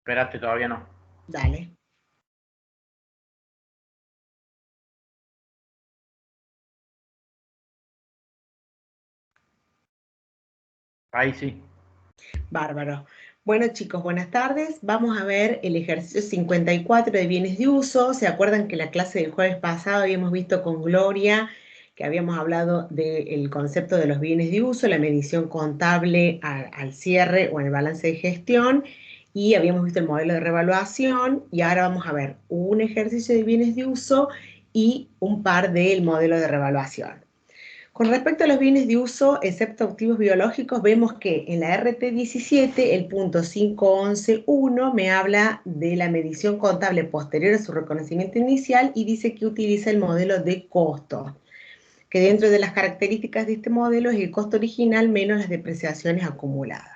Espérate, todavía no. Dale. Ahí sí. Bárbaro. Bueno, chicos, buenas tardes. Vamos a ver el ejercicio 54 de bienes de uso. ¿Se acuerdan que la clase del jueves pasado habíamos visto con Gloria que habíamos hablado del concepto de los bienes de uso, la medición contable al cierre o en el balance de gestión? Y habíamos visto el modelo de revaluación y ahora vamos a ver un ejercicio de bienes de uso y un par del modelo de revaluación. Con respecto a los bienes de uso, excepto activos biológicos, vemos que en la RT 17, el punto 5.11.1 me habla de la medición contable posterior a su reconocimiento inicial y dice que utiliza el modelo de costo, que dentro de las características de este modelo es el costo original menos las depreciaciones acumuladas.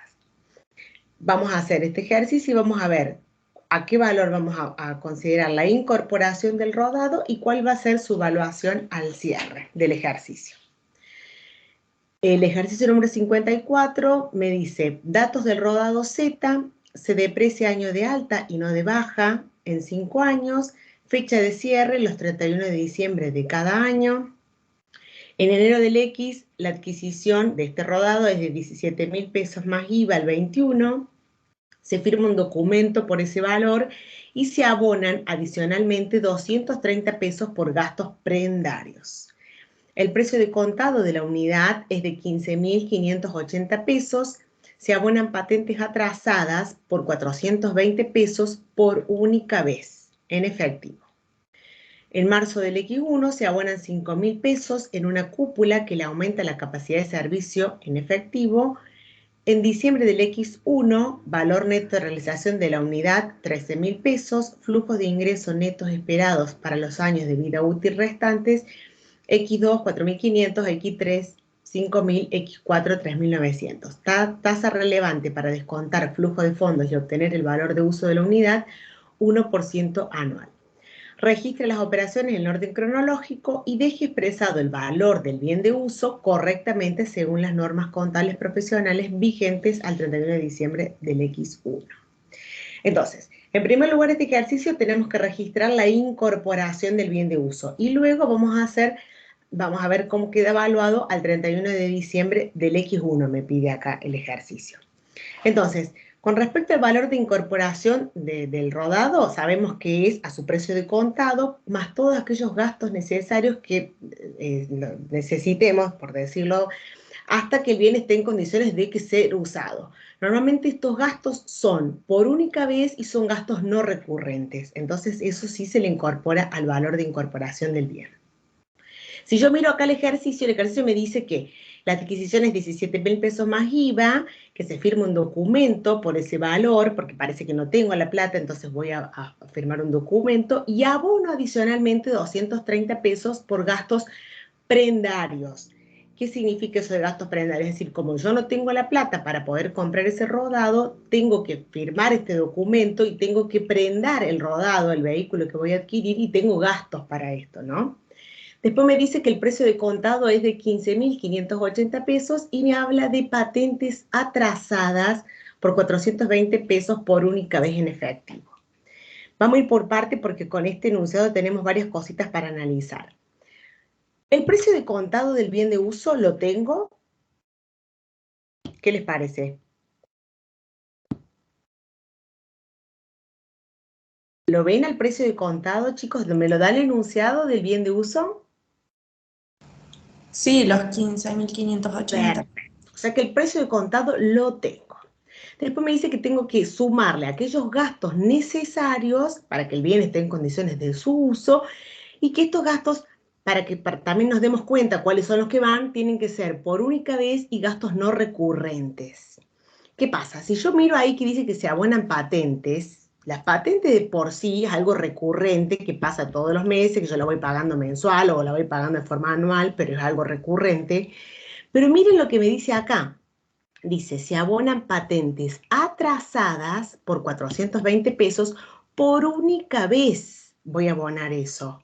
Vamos a hacer este ejercicio y vamos a ver a qué valor vamos a considerar la incorporación del rodado y cuál va a ser su evaluación al cierre del ejercicio. El ejercicio número 54 me dice, datos del rodado Z, se deprecia año de alta y no de baja en 5 años, fecha de cierre los 31 de diciembre de cada año. En enero del X, la adquisición de este rodado es de 17.000 pesos más IVA al 21, se firma un documento por ese valor y se abonan adicionalmente 230 pesos por gastos prendarios. El precio de contado de la unidad es de 15.580 pesos. Se abonan patentes atrasadas por 420 pesos por única vez, en efectivo. En marzo del X1 se abonan 5.000 pesos en una cúpula que le aumenta la capacidad de servicio en efectivo. En diciembre del X1, valor neto de realización de la unidad, 13.000 pesos, flujos de ingresos netos esperados para los años de vida útil restantes, X2, 4.500, X3, 5.000, X4, 3.900. Tasa relevante para descontar flujo de fondos y obtener el valor de uso de la unidad, 1% anual. Registre las operaciones en orden cronológico y deje expresado el valor del bien de uso correctamente según las normas contables profesionales vigentes al 31 de diciembre del X1. Entonces, en primer lugar, este ejercicio tenemos que registrar la incorporación del bien de uso y luego vamos a ver cómo queda evaluado al 31 de diciembre del X1, me pide acá el ejercicio. Entonces, con respecto al valor de incorporación del rodado, sabemos que es a su precio de contado, más todos aquellos gastos necesarios que necesitemos, por decirlo, hasta que el bien esté en condiciones de que ser usado. Normalmente estos gastos son por única vez y son gastos no recurrentes. Entonces, eso sí se le incorpora al valor de incorporación del bien. Si yo miro acá el ejercicio me dice que la adquisición es 17.000 pesos más IVA, que se firma un documento por ese valor, porque parece que no tengo la plata, entonces voy a firmar un documento, y abono adicionalmente 230 pesos por gastos prendarios. ¿Qué significa eso de gastos prendarios? Es decir, como yo no tengo la plata para poder comprar ese rodado, tengo que firmar este documento y tengo que prendar el rodado, el vehículo que voy a adquirir, y tengo gastos para esto, ¿no? Después me dice que el precio de contado es de 15.580 pesos y me habla de patentes atrasadas por 420 pesos por única vez en efectivo. Vamos a ir por parte porque con este enunciado tenemos varias cositas para analizar. El precio de contado del bien de uso lo tengo. ¿Qué les parece? ¿Lo ven al precio de contado, chicos? ¿Me lo da el enunciado del bien de uso? Sí, los 15.580. Perfecto. O sea que el precio de contado lo tengo. Después me dice que tengo que sumarle aquellos gastos necesarios para que el bien esté en condiciones de su uso y que estos gastos, para que también nos demos cuenta cuáles son los que van, tienen que ser por única vez y gastos no recurrentes. ¿Qué pasa? Si yo miro ahí que dice que se abonan patentes, las patentes de por sí es algo recurrente que pasa todos los meses, que yo la voy pagando mensual o la voy pagando de forma anual, pero es algo recurrente. Pero miren lo que me dice acá. Dice, se abonan patentes atrasadas por 420 pesos por única vez. Voy a abonar eso.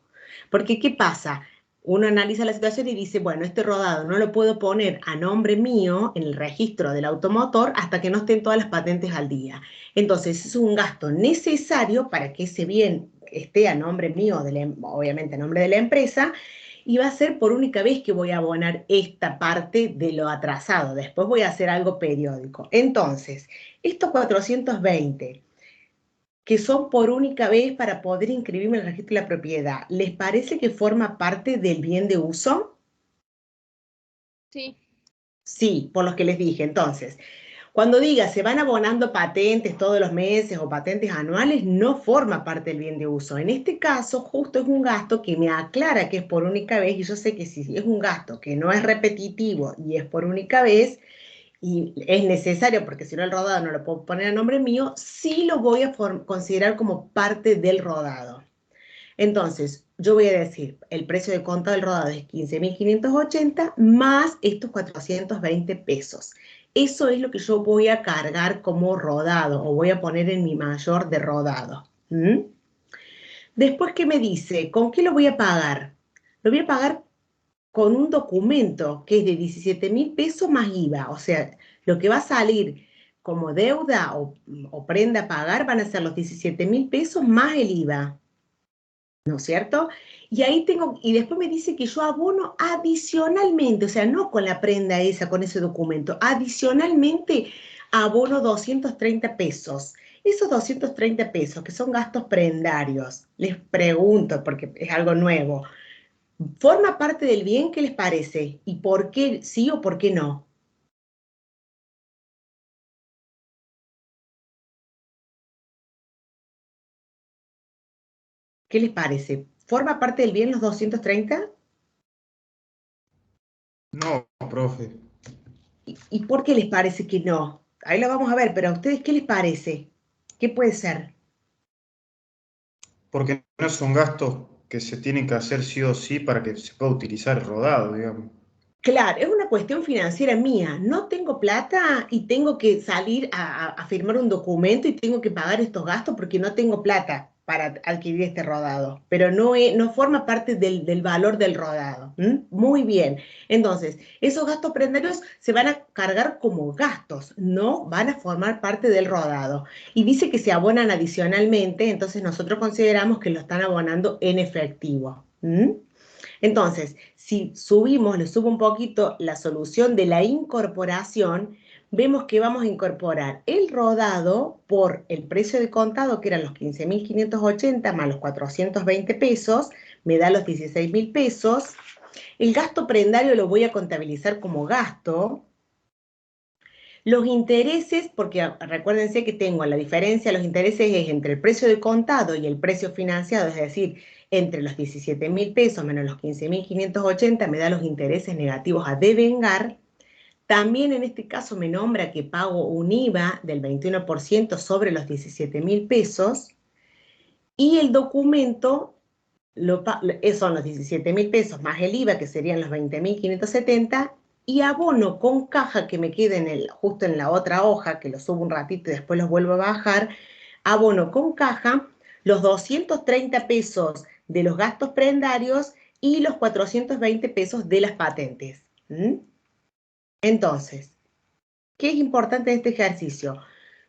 Porque, ¿qué pasa? uno analiza la situación y dice, bueno, este rodado no lo puedo poner a nombre mío en el registro del automotor hasta que no estén todas las patentes al día. Entonces, es un gasto necesario para que ese bien esté a nombre mío, obviamente a nombre de la empresa, y va a ser por única vez que voy a abonar esta parte de lo atrasado. Después voy a hacer algo periódico. Entonces, estos 420 que son por única vez para poder inscribirme en el registro de la propiedad, ¿les parece que forma parte del bien de uso? Sí. Sí, por los que les dije. Entonces, cuando diga se van abonando patentes todos los meses o patentes anuales, no forma parte del bien de uso. En este caso, justo es un gasto que me aclara que es por única vez, y yo sé que si es un gasto que no es repetitivo y es por única vez, y es necesario, porque si no el rodado no lo puedo poner a nombre mío, sí lo voy a considerar como parte del rodado. Entonces, yo voy a decir, el precio de contado del rodado es 15.580 más estos 420 pesos. Eso es lo que yo voy a cargar como rodado o voy a poner en mi mayor de rodado. ¿Mm? Después, ¿qué me dice? ¿Con qué lo voy a pagar? Lo voy a pagar con un documento que es de 17.000 pesos más IVA. O sea, lo que va a salir como deuda o prenda a pagar van a ser los 17.000 pesos más el IVA. ¿No es cierto? Y ahí tengo, y después me dice que yo abono adicionalmente, o sea, no con la prenda esa, con ese documento, adicionalmente abono 230 pesos. Esos 230 pesos, que son gastos prendarios, les pregunto, porque es algo nuevo, ¿forma parte del bien? ¿Qué les parece? ¿Y por qué sí o por qué no? ¿Qué les parece? ¿Forma parte del bien los 230? No, profe, ¿Y por qué les parece que no? Ahí lo vamos a ver, pero a ustedes, ¿qué les parece? ¿Qué puede ser? porque no son gastos que se tienen que hacer sí o sí para que se pueda utilizar el rodado, digamos. Claro, es una cuestión financiera mía. No tengo plata y tengo que salir a firmar un documento y tengo que pagar estos gastos porque no tengo plata para adquirir este rodado, pero no forma parte del valor del rodado. ¿M? Muy bien. Entonces, esos gastos prendarios se van a cargar como gastos, no van a formar parte del rodado. Y dice que se abonan adicionalmente, entonces nosotros consideramos que lo están abonando en efectivo. ¿M? Entonces, si subimos, le subo un poquito la solución de la incorporación, vemos que vamos a incorporar el rodado por el precio de contado, que eran los 15.580 más los 420 pesos, me da los 16.000 pesos. El gasto prendario lo voy a contabilizar como gasto. Los intereses, porque recuérdense que tengo la diferencia, los intereses es entre el precio de contado y el precio financiado, es decir, entre los 17.000 pesos menos los 15.580 me da los intereses negativos a devengar. También en este caso me nombra que pago un IVA del 21% sobre los 17.000 pesos y el documento son los 17.000 pesos más el IVA, que serían los 20.570, y abono con caja que me quede justo en la otra hoja, que lo subo un ratito y después los vuelvo a bajar, abono con caja los 230 pesos de los gastos prendarios y los 420 pesos de las patentes. ¿Mm? Entonces, ¿qué es importante de este ejercicio?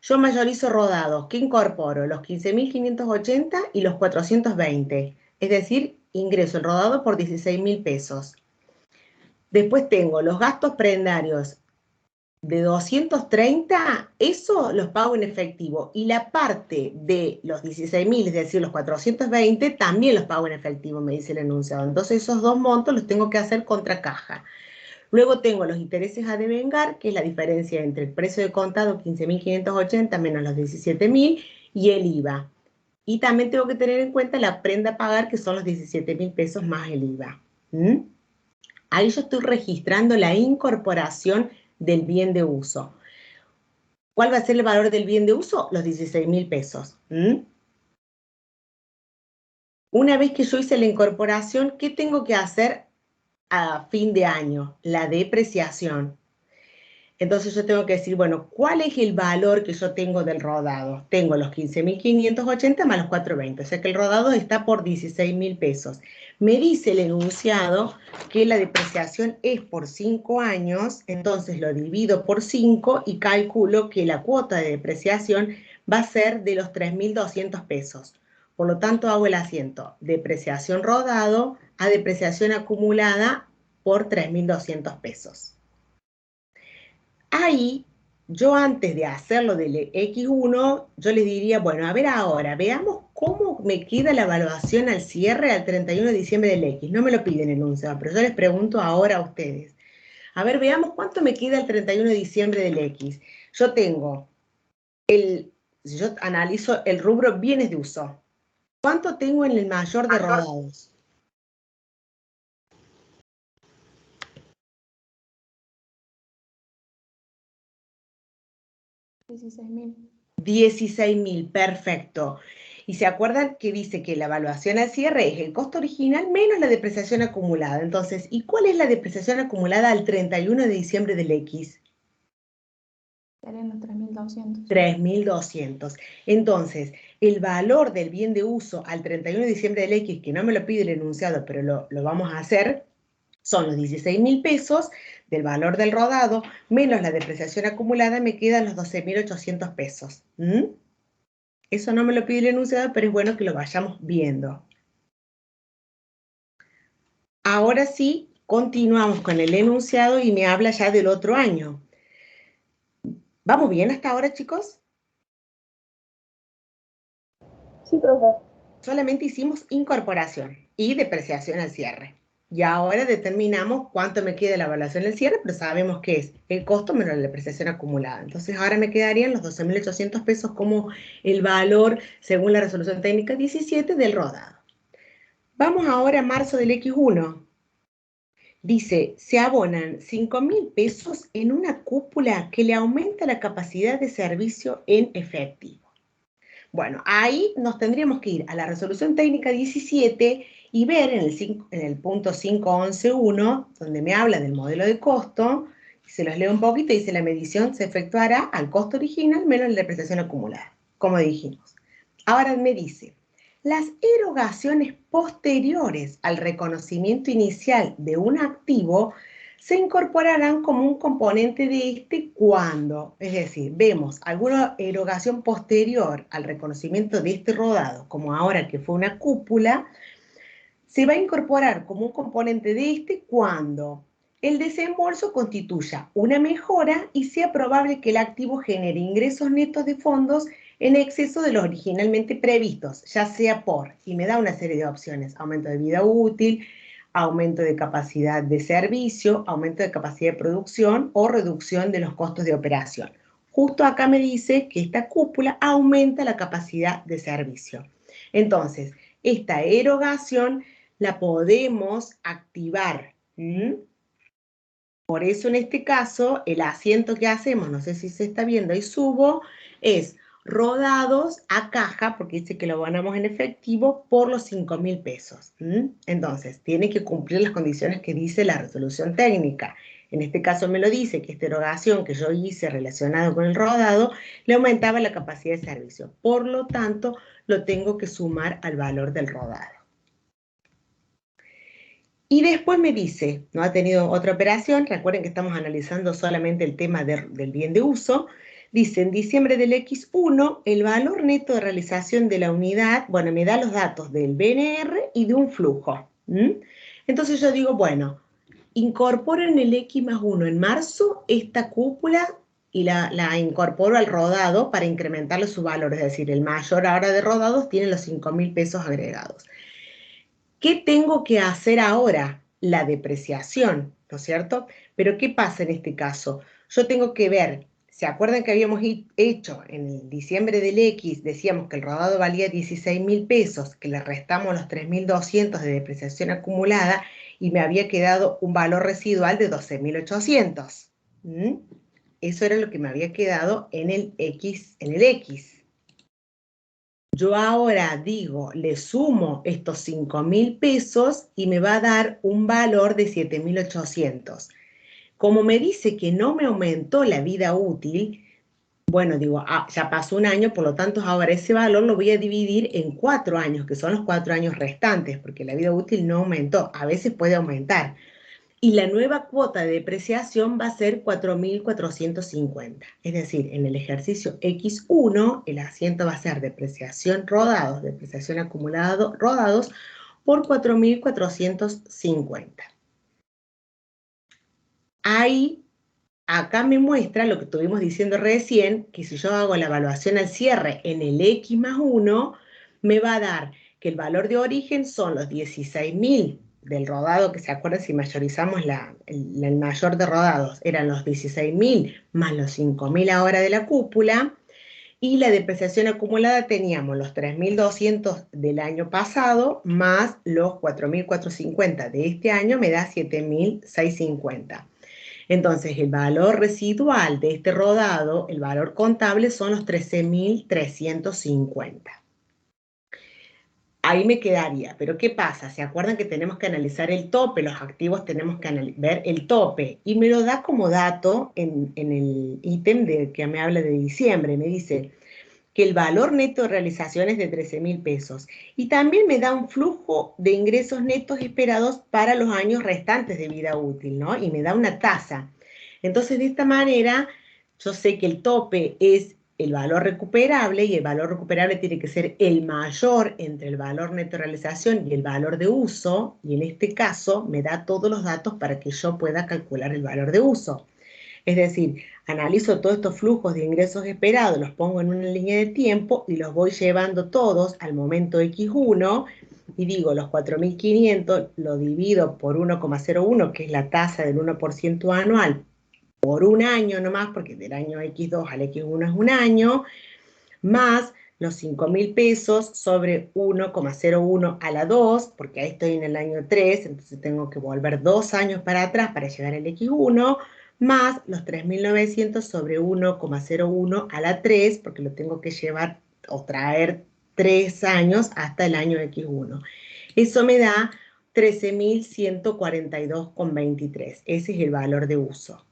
Yo mayorizo rodados. ¿Qué incorporo? Los 15.580 y los 420. Es decir, ingreso el rodado por 16.000 pesos. Después tengo los gastos prendarios de 230, eso los pago en efectivo. Y la parte de los 16.000, es decir, los 420, también los pago en efectivo, me dice el enunciado. Entonces esos dos montos los tengo que hacer contra caja. Luego tengo los intereses a devengar, que es la diferencia entre el precio de contado 15.580 menos los 17.000 y el IVA. Y también tengo que tener en cuenta la prenda a pagar, que son los 17.000 pesos más el IVA. ¿Mm? Ahí yo estoy registrando la incorporación del bien de uso. ¿Cuál va a ser el valor del bien de uso? Los 16.000 pesos. ¿Mm? Una vez que yo hice la incorporación, ¿qué tengo que hacer a fin de año? La depreciación. Entonces yo tengo que decir, bueno, ¿cuál es el valor que yo tengo del rodado? Tengo los 15.580 más los 420, o sea que el rodado está por 16.000 pesos. Me dice el enunciado que la depreciación es por 5 años, entonces lo divido por 5 y calculo que la cuota de depreciación va a ser de los 3.200 pesos. Por lo tanto, hago el asiento depreciación rodado a depreciación acumulada por 3.200 pesos. Ahí, yo antes de hacerlo del X1, yo les diría, bueno, a ver ahora, veamos cómo me queda la evaluación al cierre al 31 de diciembre del X. No me lo piden en enunciado, pero yo les pregunto ahora a ustedes. A ver, veamos cuánto me queda el 31 de diciembre del X. Yo tengo si yo analizo el rubro bienes de uso, ¿cuánto tengo en el mayor de rodados? 16.000. 16.000, perfecto. Y se acuerdan que dice que la evaluación al cierre es el costo original menos la depreciación acumulada. Entonces, ¿y cuál es la depreciación acumulada al 31 de diciembre del X? Serían los 3.200. 3.200. Entonces, el valor del bien de uso al 31 de diciembre del X, que no me lo pide el enunciado, pero lo vamos a hacer, son los 16.000 pesos del valor del rodado, menos la depreciación acumulada, me quedan los 12.800 pesos. Eso no me lo pide el enunciado, pero es bueno que lo vayamos viendo. Ahora sí, continuamos con el enunciado y me habla ya del otro año. ¿Vamos bien hasta ahora, chicos? Sí, profe. Solamente hicimos incorporación y depreciación al cierre. Y ahora determinamos cuánto me queda la evaluación del cierre, pero sabemos que es el costo menos la depreciación acumulada. Entonces ahora me quedarían los 12.800 pesos como el valor, según la resolución técnica 17 del rodado. Vamos ahora a marzo del X1. Dice, se abonan 5.000 pesos en una cúpula que le aumenta la capacidad de servicio en efectivo. Bueno, ahí nos tendríamos que ir a la resolución técnica 17 y ver en el punto 5.11.1, donde me habla del modelo de costo, se los leo un poquito, dice la medición se efectuará al costo original menos la depreciación acumulada, como dijimos. Ahora me dice, las erogaciones posteriores al reconocimiento inicial de un activo se incorporarán como un componente de este cuando, es decir, vemos alguna erogación posterior al reconocimiento de este rodado, como ahora que fue una cúpula, se va a incorporar como un componente de este cuando el desembolso constituya una mejora y sea probable que el activo genere ingresos netos de fondos en exceso de los originalmente previstos, ya sea por, y me da una serie de opciones, aumento de vida útil, aumento de capacidad de servicio, aumento de capacidad de producción o reducción de los costos de operación. Justo acá me dice que esta cúpula aumenta la capacidad de servicio. Entonces, esta erogación la podemos activar. Por eso en este caso, el asiento que hacemos, no sé si se está viendo, ahí subo, es rodados a caja, porque dice que lo ganamos en efectivo, por los 5.000 pesos. Entonces, tiene que cumplir las condiciones que dice la resolución técnica. En este caso me lo dice que esta erogación que yo hice relacionado con el rodado le aumentaba la capacidad de servicio. Por lo tanto, lo tengo que sumar al valor del rodado. Y después me dice, no ha tenido otra operación, recuerden que estamos analizando solamente el tema del bien de uso, dice en diciembre del X1, el valor neto de realización de la unidad, bueno, me da los datos del BNR y de un flujo. Entonces yo digo, bueno, incorporo en el X+1 en marzo esta cúpula y la incorporo al rodado para incrementarle su valor, es decir, el mayor ahora de rodados tiene los 5.000 pesos agregados. ¿Qué tengo que hacer ahora? La depreciación, ¿no es cierto? Pero ¿qué pasa en este caso? Yo tengo que ver, ¿se acuerdan que habíamos hecho en el diciembre del X, decíamos que el rodado valía 16.000 pesos, que le restamos los 3.200 de depreciación acumulada y me había quedado un valor residual de 12.800? Eso era lo que me había quedado en el X. Yo ahora digo, le sumo estos 5.000 pesos y me va a dar un valor de 7.800. Como me dice que no me aumentó la vida útil, bueno, digo, ya pasó un año, por lo tanto ahora ese valor lo voy a dividir en 4 años, que son los 4 años restantes, porque la vida útil no aumentó, a veces puede aumentar. Y la nueva cuota de depreciación va a ser 4.450. Es decir, en el ejercicio X1, el asiento va a ser depreciación rodados, depreciación acumulada rodados, por 4.450. Ahí, acá me muestra lo que estuvimos diciendo recién, que si yo hago la evaluación al cierre en el X más 1, me va a dar que el valor de origen son los 16.000 del rodado, que se acuerdan si mayorizamos el mayor de rodados, eran los 16.000 más los 5.000 ahora de la cúpula, y la depreciación acumulada teníamos los 3.200 del año pasado más los 4.450 de este año, me da 7.650. Entonces, el valor residual de este rodado, el valor contable, son los 13.350. Ahí me quedaría, pero ¿qué pasa? ¿Se acuerdan que tenemos que analizar el tope? Los activos tenemos que ver el tope. Y me lo da como dato en el ítem que me habla de diciembre. Me dice que el valor neto de realización es de 13.000 pesos. Y también me da un flujo de ingresos netos esperados para los años restantes de vida útil, ¿no? Y me da una tasa. Entonces, de esta manera, yo sé que el tope es el valor recuperable y el valor recuperable tiene que ser el mayor entre el valor neto de realización y el valor de uso, y en este caso me da todos los datos para que yo pueda calcular el valor de uso. Es decir, analizo todos estos flujos de ingresos esperados, los pongo en una línea de tiempo y los voy llevando todos al momento X1 y digo, los 4.500 lo divido por 1,01, que es la tasa del 1% anual, por un año nomás, porque del año X2 al X1 es un año, más los 5.000 pesos sobre 1,01 a la 2, porque ahí estoy en el año 3, entonces tengo que volver 2 años para atrás para llegar al X1, más los 3.900 sobre 1,01 a la 3, porque lo tengo que llevar o traer 3 años hasta el año X1. Eso me da 13.142,23. Ese es el valor de uso.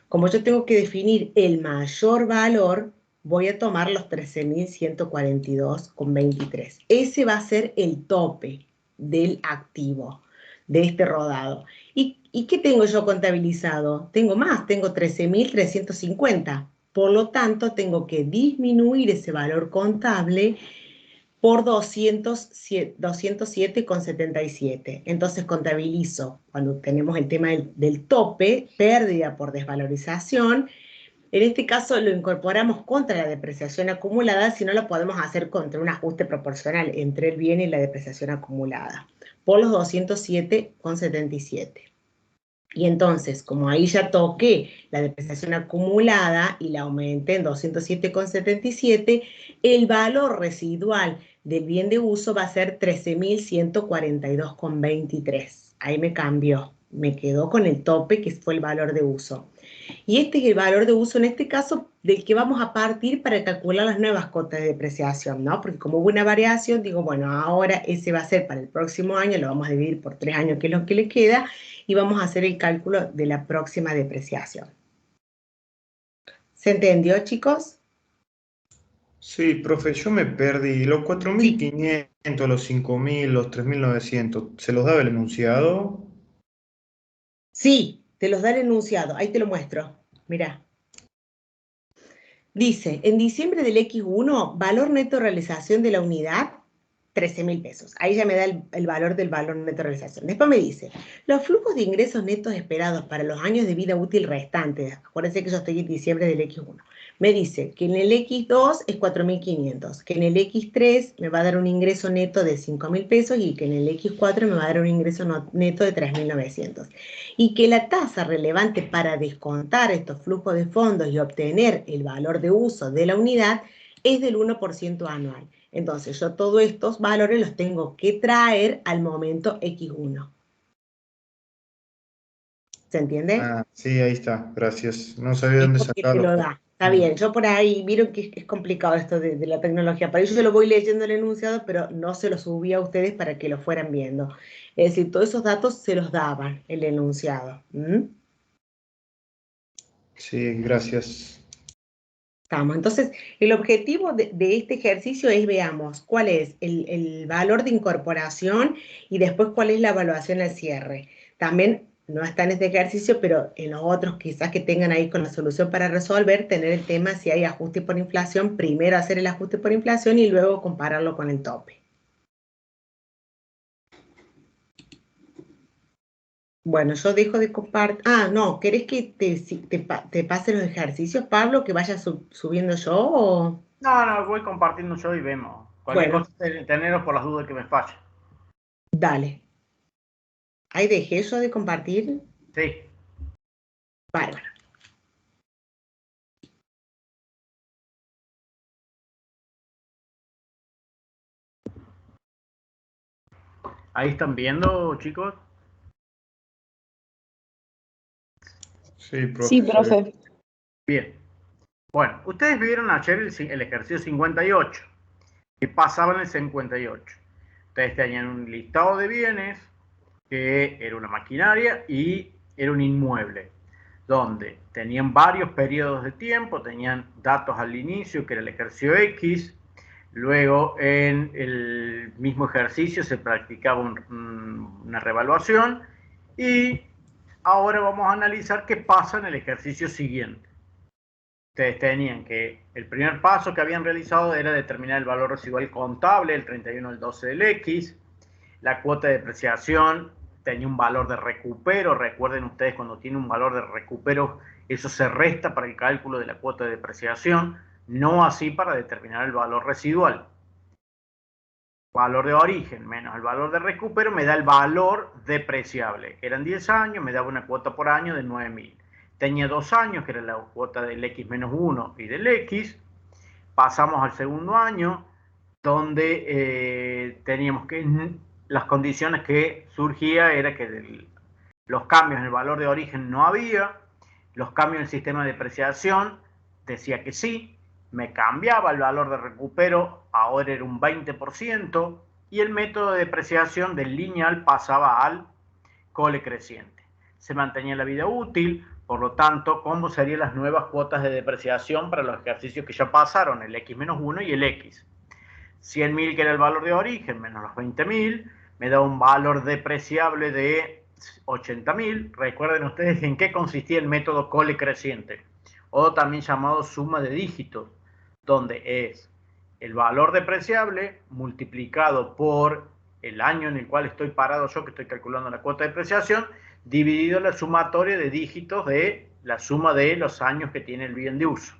Como yo tengo que definir el mayor valor, voy a tomar los 13.142,23. Ese va a ser el tope del activo, de este rodado. ¿Y qué tengo yo contabilizado? Tengo más, tengo 13.350. Por lo tanto, tengo que disminuir ese valor contable por 207,77. Entonces contabilizo, cuando tenemos el tema del tope, pérdida por desvalorización. En este caso lo incorporamos contra la depreciación acumulada, si no lo podemos hacer contra un ajuste proporcional entre el bien y la depreciación acumulada, por los 207,77. Y entonces, como ahí ya toqué la depreciación acumulada y la aumenté en 207,77, el valor residual del bien de uso va a ser 13.142,23. Ahí me cambió, me quedó con el tope que fue el valor de uso. Y este es el valor de uso en este caso del que vamos a partir para calcular las nuevas cotas de depreciación, ¿no? Porque como hubo una variación, digo, bueno, ahora ese va a ser para el próximo año, lo vamos a dividir por 3 años, que es lo que le queda, y vamos a hacer el cálculo de la próxima depreciación. ¿Se entendió, chicos? Sí, profe, yo me perdí. Los 4.500, los 5.000, los 3.900, ¿se los daba el enunciado? Sí, te los da el enunciado, ahí te lo muestro, mirá. Dice, en diciembre del X1, valor neto de realización de la unidad, 13.000 pesos. Ahí ya me da el valor del valor neto de realización. Después me dice, los flujos de ingresos netos esperados para los años de vida útil restantes, acuérdense que yo estoy en diciembre del X1, me dice que en el X2 es 4.500, que en el X3 me va a dar un ingreso neto de 5.000 pesos y que en el X4 me va a dar un ingreso neto de 3.900. Y que la tasa relevante para descontar estos flujos de fondos y obtener el valor de uso de la unidad es del 1% anual. Entonces, yo todos estos valores los tengo que traer al momento X1. ¿Se entiende? Ah, sí, ahí está, gracias. No sabía Es dónde porque te lo sacarlo. da. Está bien, yo por ahí, vieron que es complicado esto de la tecnología. Para eso yo lo voy leyendo el enunciado, pero no se lo subí a ustedes para que lo fueran viendo. Es decir, todos esos datos se los daban el enunciado. ¿Mm? Sí, gracias. Estamos. Entonces, el objetivo de este ejercicio es, veamos, cuál es el valor de incorporación y después cuál es la evaluación al cierre. También no está en este ejercicio, pero en los otros quizás que tengan ahí con la solución para resolver, tener el tema si hay ajuste por inflación, primero hacer el ajuste por inflación y luego compararlo con el tope. Bueno, yo dejo de compartir. Ah, no, ¿querés que te pase los ejercicios, Pablo, que vaya subiendo yo o...? No, voy compartiendo yo y vemos. Cualquier Bueno, cosa, tenerlo por las dudas que me falle. dale. Ahí dejé yo de compartir. Sí. Bárbaro. Ahí están viendo, chicos. Sí, profe. Sí, profe. Bien. Bueno, ustedes vieron ayer el ejercicio 58, que pasaba en el 58. Ustedes tenían un listado de bienes, que era una maquinaria y era un inmueble, donde tenían varios periodos de tiempo, tenían datos al inicio, que era el ejercicio X, luego en el mismo ejercicio se practicaba una revaluación y ahora vamos a analizar qué pasa en el ejercicio siguiente. Ustedes tenían que el primer paso que habían realizado era determinar el valor residual contable, el 31 al 12 del X. La cuota de depreciación tenía un valor de recupero. Recuerden ustedes, cuando tiene un valor de recupero, eso se resta para el cálculo de la cuota de depreciación, no así para determinar el valor residual. Valor de origen menos el valor de recupero me da el valor depreciable. Eran 10 años, me daba una cuota por año de 9.000. Tenía 2 años, que era la cuota del X menos 1 y del X. Pasamos al segundo año, donde teníamos que las condiciones que surgía era que los cambios en el valor de origen no había, los cambios en el sistema de depreciación decía que sí, me cambiaba el valor de recupero, ahora era un 20%, y el método de depreciación del lineal pasaba al cole creciente. Se mantenía la vida útil, por lo tanto, ¿cómo serían las nuevas cuotas de depreciación para los ejercicios que ya pasaron, el X-1 y el X? 100.000, que era el valor de origen, menos los 20.000, me da un valor depreciable de 80.000. Recuerden ustedes en qué consistía el método cole creciente, o también llamado suma de dígitos, donde es el valor depreciable multiplicado por el año en el cual estoy parado yo, que estoy calculando la cuota de depreciación, dividido la sumatoria de dígitos de la suma de los años que tiene el bien de uso.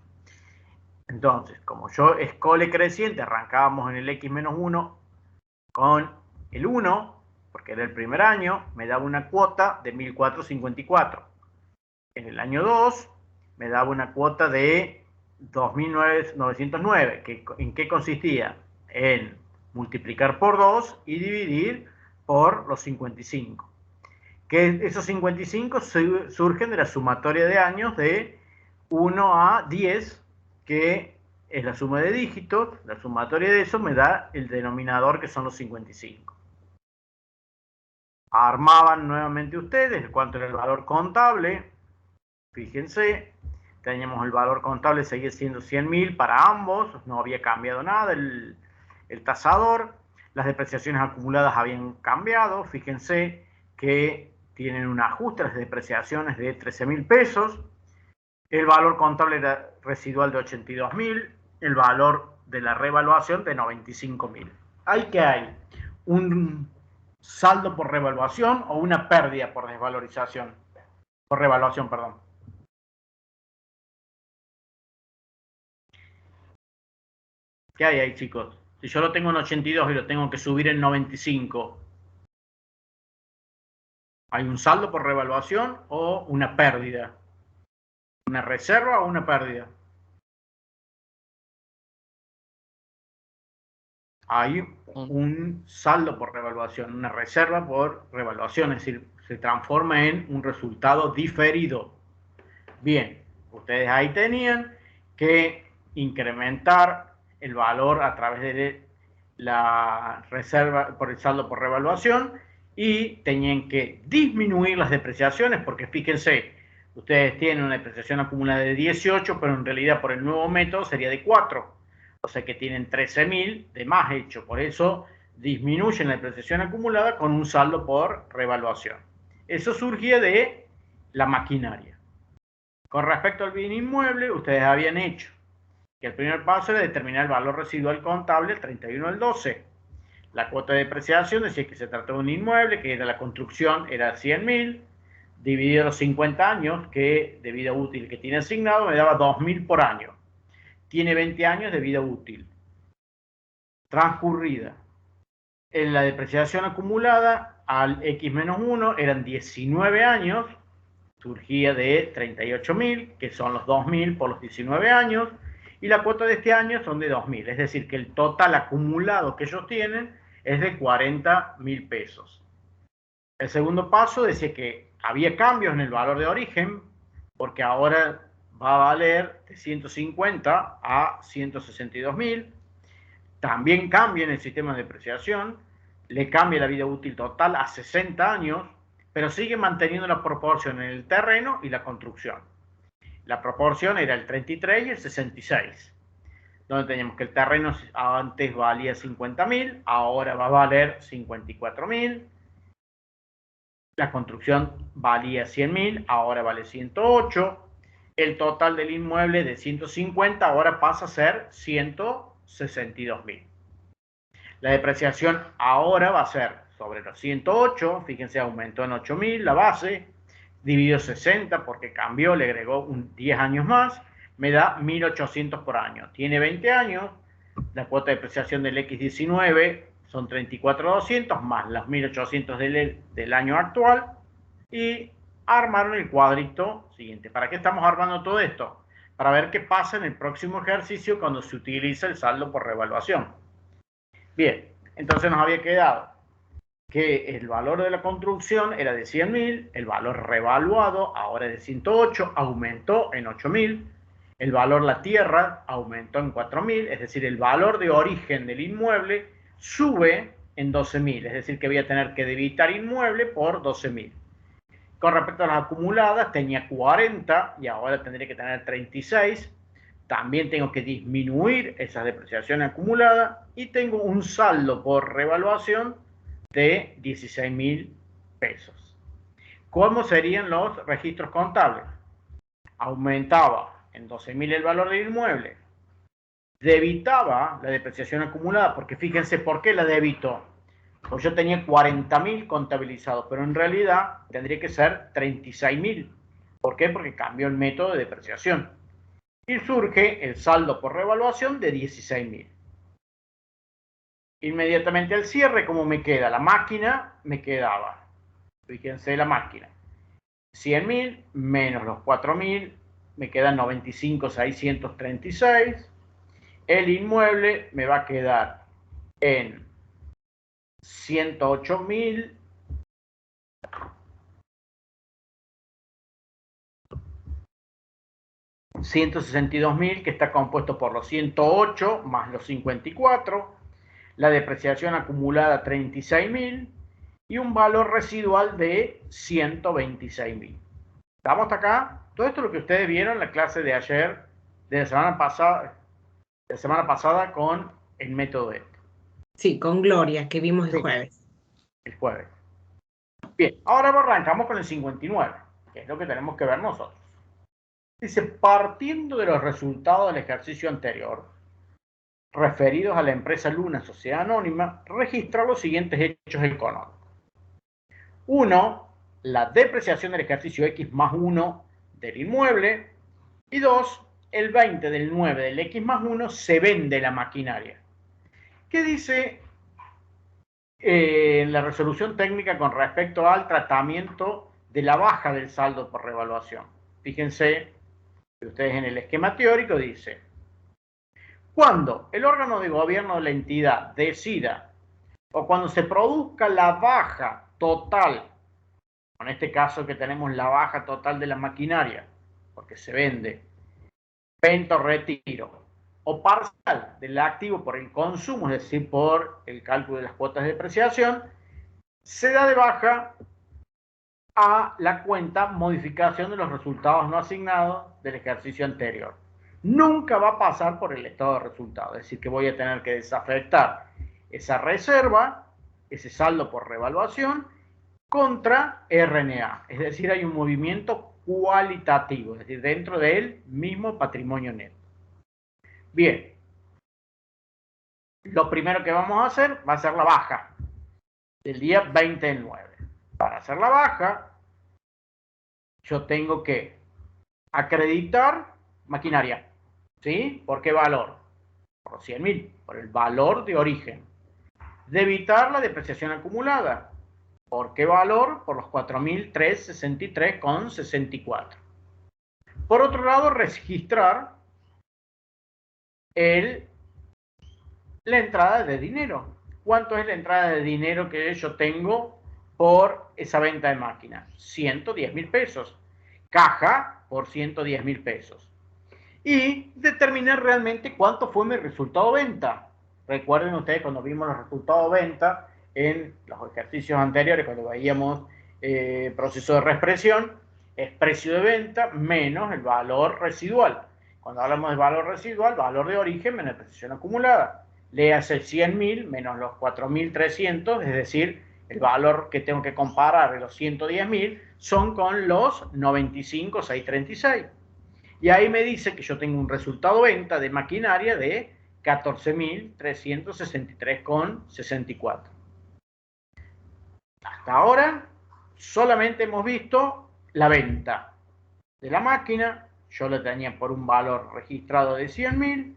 Entonces, como yo es cole creciente, arrancábamos en el X-1 con el 1, porque era el primer año, me daba una cuota de 1.454. En el año 2 me daba una cuota de 2.909. ¿En qué consistía? En multiplicar por 2 y dividir por los 55. Que esos 55 surgen de la sumatoria de años de 1 a 10, que es la suma de dígitos. La sumatoria de eso me da el denominador, que son los 55. Armaban nuevamente ustedes cuánto era el valor contable. Fíjense, teníamos el valor contable, seguía siendo 100.000 para ambos, no había cambiado nada el tasador. Las depreciaciones acumuladas habían cambiado. Fíjense que tienen un ajuste a las depreciaciones de 13.000 pesos. El valor contable era residual de 82.000, el valor de la revaluación de 95.000. ¿Hay que hay? ¿Un saldo por revaluación o una pérdida por desvalorización? Por revaluación, perdón. ¿Qué hay ahí, chicos? Si yo lo tengo en 82 y lo tengo que subir en 95, ¿hay un saldo por revaluación o una pérdida? ¿Una reserva o una pérdida? Hay un saldo por revaluación, una reserva por revaluación, es decir, se transforma en un resultado diferido. Bien, ustedes ahí tenían que incrementar el valor a través de la reserva por el saldo por revaluación y tenían que disminuir las depreciaciones, porque fíjense, Ustedes tienen una depreciación acumulada de 18, pero en realidad por el nuevo método sería de 4. O sea que tienen 13.000 de más hecho. Por eso disminuyen la depreciación acumulada con un saldo por revaluación. Eso surgía de la maquinaria. Con respecto al bien inmueble, ustedes habían hecho que el primer paso era determinar el valor residual contable el 31 del 12. La cuota de depreciación decía que se trataba de un inmueble, que era la construcción, era 100.000, dividido los 50 años que, de vida útil que tiene asignado, me daba 2.000 por año. Tiene 20 años de vida útil transcurrida. En la depreciación acumulada al X-1 eran 19 años, surgía de 38.000, que son los 2.000 por los 19 años, y la cuota de este año son de 2.000, es decir, que el total acumulado que ellos tienen es de 40.000 pesos. El segundo paso decía que había cambios en el valor de origen, porque ahora va a valer de 150 a 162.000. También cambia en el sistema de depreciación, le cambia la vida útil total a 60 años, pero sigue manteniendo la proporción en el terreno y la construcción. La proporción era el 33 y el 66, donde teníamos que el terreno antes valía 50.000, ahora va a valer 54.000. La construcción valía 100.000, ahora vale 108. El total del inmueble de 150 ahora pasa a ser 162.000. La depreciación ahora va a ser sobre los 108, fíjense, aumentó en 8.000 la base, dividido 60 porque cambió, le agregó 10 años más, me da 1.800 por año. Tiene 20 años, la cuota de depreciación del X19 son 34.200 más las 1.800 del año actual, y armaron el cuadrito siguiente. ¿Para qué estamos armando todo esto? Para ver qué pasa en el próximo ejercicio cuando se utiliza el saldo por revaluación. Bien, entonces nos había quedado que el valor de la construcción era de 100.000, el valor revaluado ahora es de 108, aumentó en 8.000, el valor la tierra aumentó en 4.000, es decir, el valor de origen del inmueble sube en 12.000, es decir, que voy a tener que debitar inmueble por 12.000. Con respecto a las acumuladas, tenía 40 y ahora tendré que tener 36. También tengo que disminuir esa depreciación acumulada y tengo un saldo por revaluación de 16.000 pesos. ¿Cómo serían los registros contables? Aumentaba en 12.000 el valor del inmueble, debitaba la depreciación acumulada, porque fíjense por qué la debito. Pues yo tenía 40.000 contabilizados, pero en realidad tendría que ser 36.000. ¿Por qué? Porque cambió el método de depreciación. Y surge el saldo por revaluación de 16.000. Inmediatamente al cierre, ¿cómo me queda? La máquina me quedaba, fíjense la máquina, 100.000 menos los 4.000, me quedan 95.636. El inmueble me va a quedar en 108.000 162.000, que está compuesto por los 108 más los 54, la depreciación acumulada 36.000 y un valor residual de 126.000. ¿Estamos hasta acá? Todo esto es lo que ustedes vieron en la clase de ayer, de la semana pasada con el método este. Sí, con Gloria, que vimos el jueves. El jueves. Bien, ahora arrancamos con el 59, que es lo que tenemos que ver nosotros. Dice, partiendo de los resultados del ejercicio anterior, referidos a la empresa Luna Sociedad Anónima, registra los siguientes hechos económicos. 1. La depreciación del ejercicio X más 1 del inmueble. Y 2. El 20 del 9 del X más 1 se vende la maquinaria. ¿Qué dice en la resolución técnica con respecto al tratamiento de la baja del saldo por revaluación? Fíjense que ustedes en el esquema teórico dice: cuando el órgano de gobierno de la entidad decida, o cuando se produzca la baja total, en este caso que tenemos la baja total de la maquinaria, porque se vende, venta o retiro, o parcial del activo por el consumo, es decir, por el cálculo de las cuotas de depreciación, se da de baja a la cuenta modificación de los resultados no asignados del ejercicio anterior. Nunca va a pasar por el estado de resultado, es decir, que voy a tener que desafectar esa reserva, ese saldo por revaluación, contra RNA, es decir, hay un movimiento cualitativo, es decir, dentro del mismo patrimonio neto. Bien, lo primero que vamos a hacer va a ser la baja del día 20 del 9. Para hacer la baja, yo tengo que acreditar maquinaria, ¿sí? ¿Por qué valor? Por 100.000, por el valor de origen. Debitar la depreciación acumulada. ¿Por qué valor? Por los 4.363,64. Por otro lado, registrar la entrada de dinero. ¿Cuánto es la entrada de dinero que yo tengo por esa venta de máquina? 110.000 pesos. Caja por 110.000 pesos. Y determinar realmente cuánto fue mi resultado venta. Recuerden ustedes cuando vimos los resultados venta en los ejercicios anteriores, cuando veíamos proceso de reexpresión, es precio de venta menos el valor residual. Cuando hablamos de valor residual, valor de origen menos depreciación acumulada. Le hace 100.000 menos los 4.300, es decir, el valor que tengo que comparar de los 110.000 son con los 95.636. Y ahí me dice que yo tengo un resultado venta de maquinaria de 14.363,64. Hasta ahora solamente hemos visto la venta de la máquina. Yo lo tenía por un valor registrado de 100.000.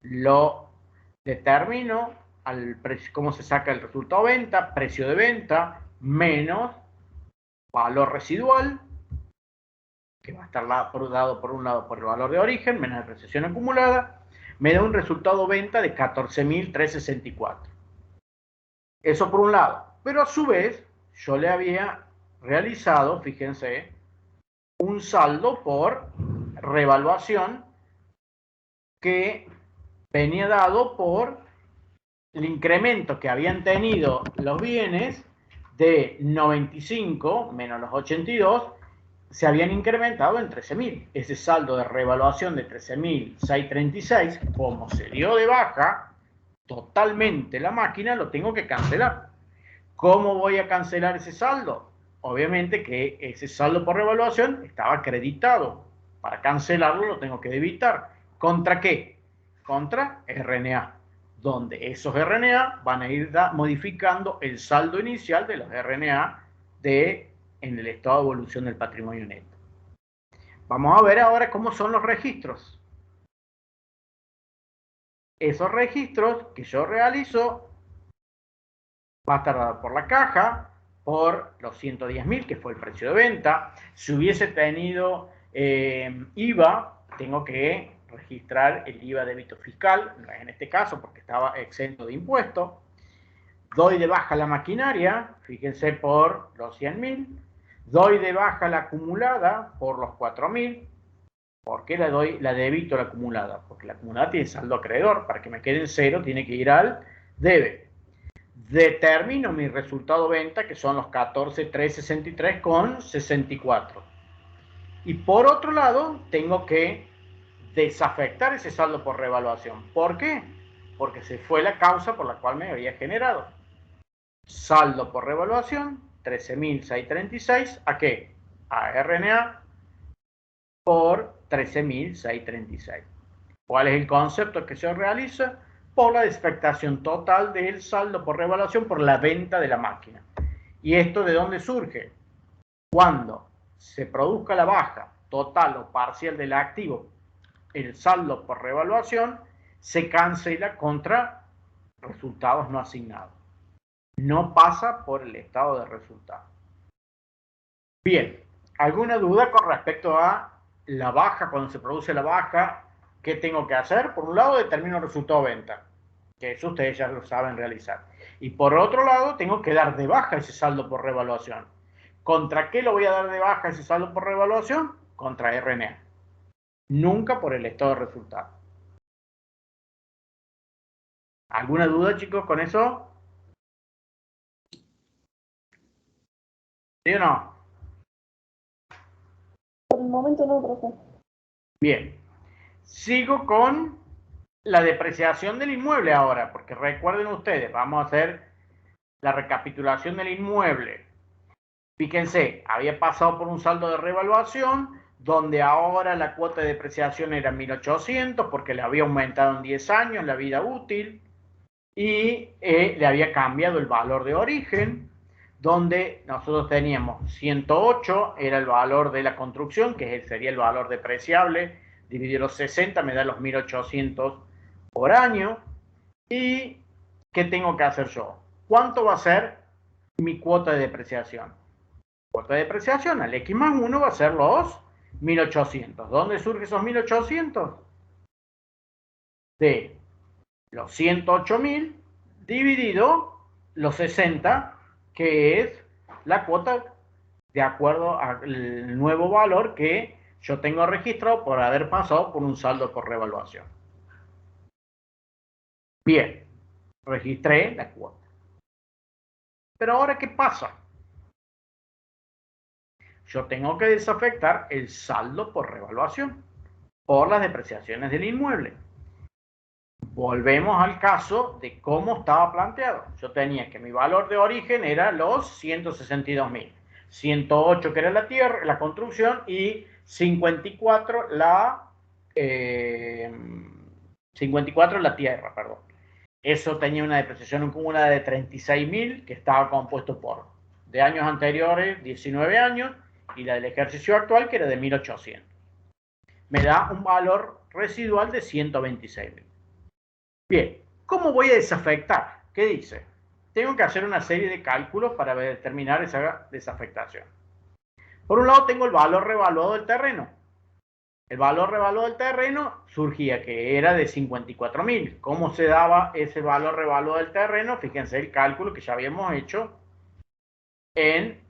Lo determino al precio, cómo se saca el resultado venta, precio de venta menos valor residual, que va a estar dado por un lado por el valor de origen, menos la depreciación acumulada, me da un resultado venta de 14.364. Eso por un lado. Pero a su vez, yo le había realizado, fíjense, un saldo por revaluación que venía dado por el incremento que habían tenido los bienes de 95 menos los 82, se habían incrementado en 13.000. Ese saldo de revaluación de 13.636, como se dio de baja totalmente la máquina, lo tengo que cancelar. ¿Cómo voy a cancelar ese saldo? Obviamente que ese saldo por revaluación estaba acreditado. Para cancelarlo lo tengo que debitar. ¿Contra qué? Contra RNA, donde esos RNA van a ir modificando el saldo inicial de los RNA en el estado de evolución del patrimonio neto. Vamos a ver ahora cómo son los registros. Esos registros que yo realizo va a estar dado por la caja, por los 110.000, que fue el precio de venta. Si hubiese tenido IVA, tengo que registrar el IVA débito fiscal, no es en este caso porque estaba exento de impuesto. Doy de baja la maquinaria, fíjense, por los 100.000. Doy de baja la acumulada por los 4.000. ¿Por qué la debito la acumulada? Porque la acumulada tiene saldo acreedor. Para que me quede en cero, tiene que ir al debe. Determino mi resultado venta, que son los 14.363,64. Y por otro lado, tengo que desafectar ese saldo por revaluación. ¿Por qué? Porque se fue la causa por la cual me había generado. Saldo por revaluación, 13.636, ¿a qué? A RNA por 13.636. ¿Cuál es el concepto que se realiza? Por la desafectación total del saldo por revaluación por la venta de la máquina. ¿Y esto de dónde surge? Cuando se produzca la baja total o parcial del activo, el saldo por revaluación se cancela contra resultados no asignados. No pasa por el estado de resultado. Bien, ¿alguna duda con respecto a la baja? Cuando se produce la baja, ¿qué tengo que hacer? Por un lado, determino el resultado de venta, que eso ustedes ya lo saben realizar. Y por otro lado, tengo que dar de baja ese saldo por revaluación. ¿Contra qué lo voy a dar de baja ese saldo por revaluación? Contra RNA. Nunca por el estado de resultado. ¿Alguna duda, chicos, con eso? ¿Sí o no? el momento no, profe. Bien. Sigo con la depreciación del inmueble ahora, porque recuerden ustedes, vamos a hacer la recapitulación del inmueble. Fíjense, había pasado por un saldo de revaluación, donde ahora la cuota de depreciación era 1.800, porque le había aumentado en 10 años la vida útil, y le había cambiado el valor de origen, donde nosotros teníamos 108, era el valor de la construcción, que sería el valor depreciable, dividido los 60 me da los 1.800 por año. ¿Y qué tengo que hacer yo? ¿Cuánto va a ser mi cuota de depreciación? Cuota de depreciación al X más 1 va a ser los 1.800. ¿Dónde surgen esos 1.800? De los 108.000 dividido los 60, que es la cuota de acuerdo al nuevo valor que yo tengo registrado por haber pasado por un saldo por revaluación. Bien, registré la cuota. Pero ahora, ¿qué pasa? Yo tengo que desafectar el saldo por revaluación por las depreciaciones del inmueble. Volvemos al caso de cómo estaba planteado. Yo tenía que mi valor de origen era los 162.000. 108 que era la tierra, la construcción, y 54 la tierra, perdón. Eso tenía una depreciación acumulada de 36.000, que estaba compuesto por de años anteriores, 19 años, y la del ejercicio actual, que era de 1.800. Me da un valor residual de 126.000. Bien, ¿cómo voy a desafectar? ¿Qué dice? Tengo que hacer una serie de cálculos para determinar esa desafectación. Por un lado tengo el valor revaluado del terreno. El valor revaluado del terreno surgía que era de 54.000. ¿Cómo se daba ese valor revaluado del terreno? Fíjense el cálculo que ya habíamos hecho en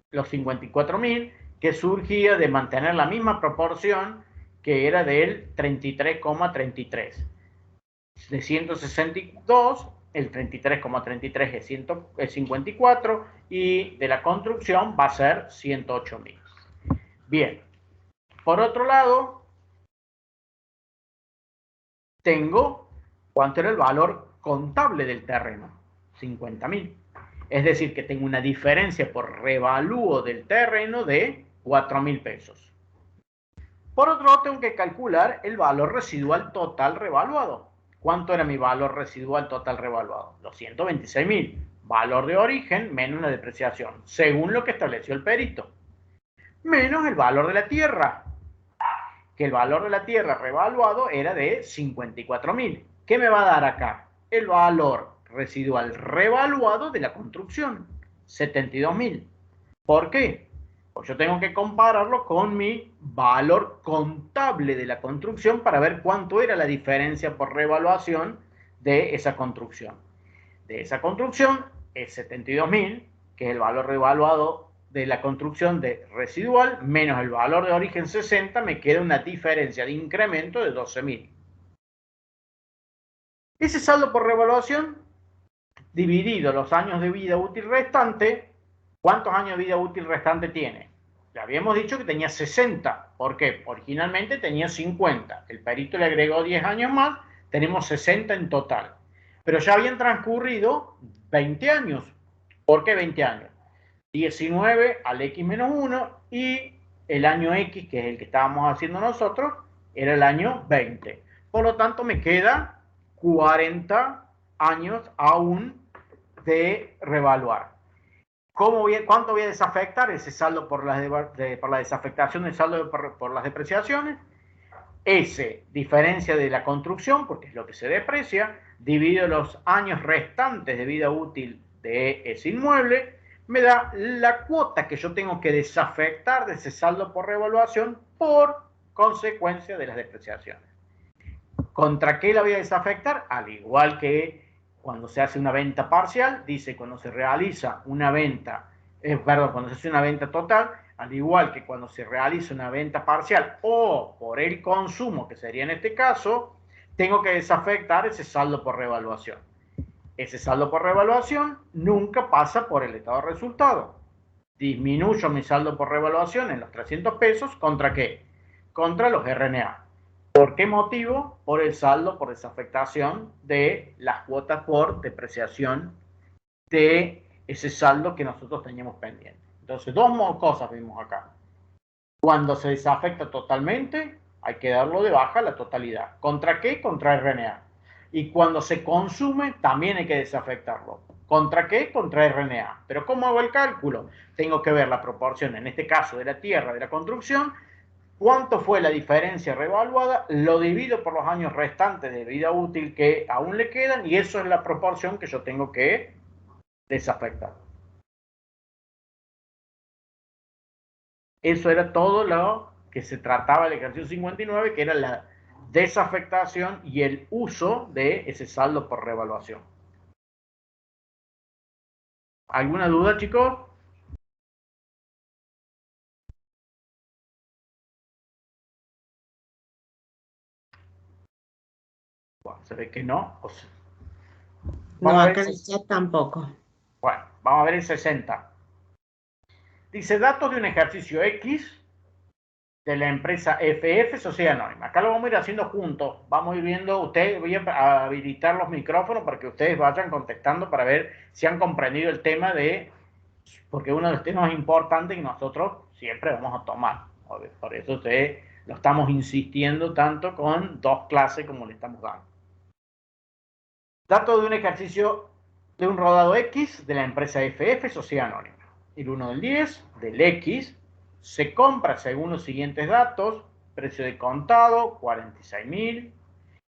los 54.000, que surgía de mantener la misma proporción, que era del 33,33. De 162, el 33,33 es 54, y de la construcción va a ser 108.000. Bien, por otro lado, tengo cuánto era el valor contable del terreno, 50.000. Es decir, que tengo una diferencia por revalúo del terreno de 4.000 pesos. Por otro lado, tengo que calcular el valor residual total revaluado. ¿Cuánto era mi valor residual total revaluado? Los 126.000. Valor de origen menos la depreciación, según lo que estableció el perito. Menos el valor de la tierra, que el valor de la tierra revaluado era de 54.000. ¿Qué me va a dar acá? El valor residual revaluado de la construcción, 72.000. ¿Por qué? Pues yo tengo que compararlo con mi valor contable de la construcción para ver cuánto era la diferencia por revaluación de esa construcción. De esa construcción es 72.000, que es el valor revaluado de la construcción de residual, menos el valor de origen 60, me queda una diferencia de incremento de 12.000. Ese saldo por revaluación, dividido los años de vida útil restante, ¿cuántos años de vida útil restante tiene? Ya habíamos dicho que tenía 60. ¿Por qué? Originalmente tenía 50. El perito le agregó 10 años más, tenemos 60 en total. Pero ya habían transcurrido 20 años. ¿Por qué 20 años? 19 al X menos 1, y el año X, que es el que estábamos haciendo nosotros, era el año 20. Por lo tanto, me queda 40 años aún de revaluar. ¿Cuánto voy a desafectar? Ese saldo por la desafectación del saldo por las depreciaciones. Ese, diferencia de la construcción, porque es lo que se deprecia, dividido los años restantes de vida útil de ese inmueble, me da la cuota que yo tengo que desafectar de ese saldo por revaluación por consecuencia de las depreciaciones. ¿Contra qué la voy a desafectar? Al igual que cuando se hace una venta parcial, dice cuando se realiza una venta, cuando se hace una venta total, al igual que cuando se realiza una venta parcial o por el consumo, que sería en este caso, tengo que desafectar ese saldo por revaluación. Ese saldo por revaluación nunca pasa por el estado de resultado. disminuyo mi saldo por revaluación en los 300 pesos, ¿contra qué? Contra los RNA. ¿Por qué motivo? Por el saldo por desafectación de las cuotas por depreciación de ese saldo que nosotros teníamos pendiente. Entonces, dos cosas vimos acá. Cuando se desafecta totalmente, hay que darlo de baja la totalidad. ¿Contra qué? Contra RNA. Y cuando se consume, también hay que desafectarlo. ¿Contra qué? Contra RNA. Pero ¿cómo hago el cálculo? Tengo que ver la proporción, en este caso de la tierra, de la construcción, cuánto fue la diferencia revaluada, lo divido por los años restantes de vida útil que aún le quedan, y eso es la proporción que yo tengo que desafectar. Eso era todo lo que se trataba del ejercicio 59, que era la desafectación y el uso de ese saldo por revaluación. ¿Alguna duda, chicos? Bueno, se ve que no. No, acá en el chat tampoco. Bueno, vamos a ver el 60. Dice, datos de un ejercicio X de la empresa FF Sociedad Anónima. Acá lo vamos a ir haciendo juntos. Vamos a ir viendo, ustedes, voy a habilitar los micrófonos para que ustedes vayan contestando para ver si han comprendido el tema de, porque uno de los temas importantes que nosotros siempre vamos a tomar. Por eso ustedes lo estamos insistiendo tanto con 2 clases como le estamos dando. Datos de un ejercicio de un rodado X de la empresa FF Sociedad Anónima. El 1 del 10 del X se compra según los siguientes datos: precio de contado 46.000,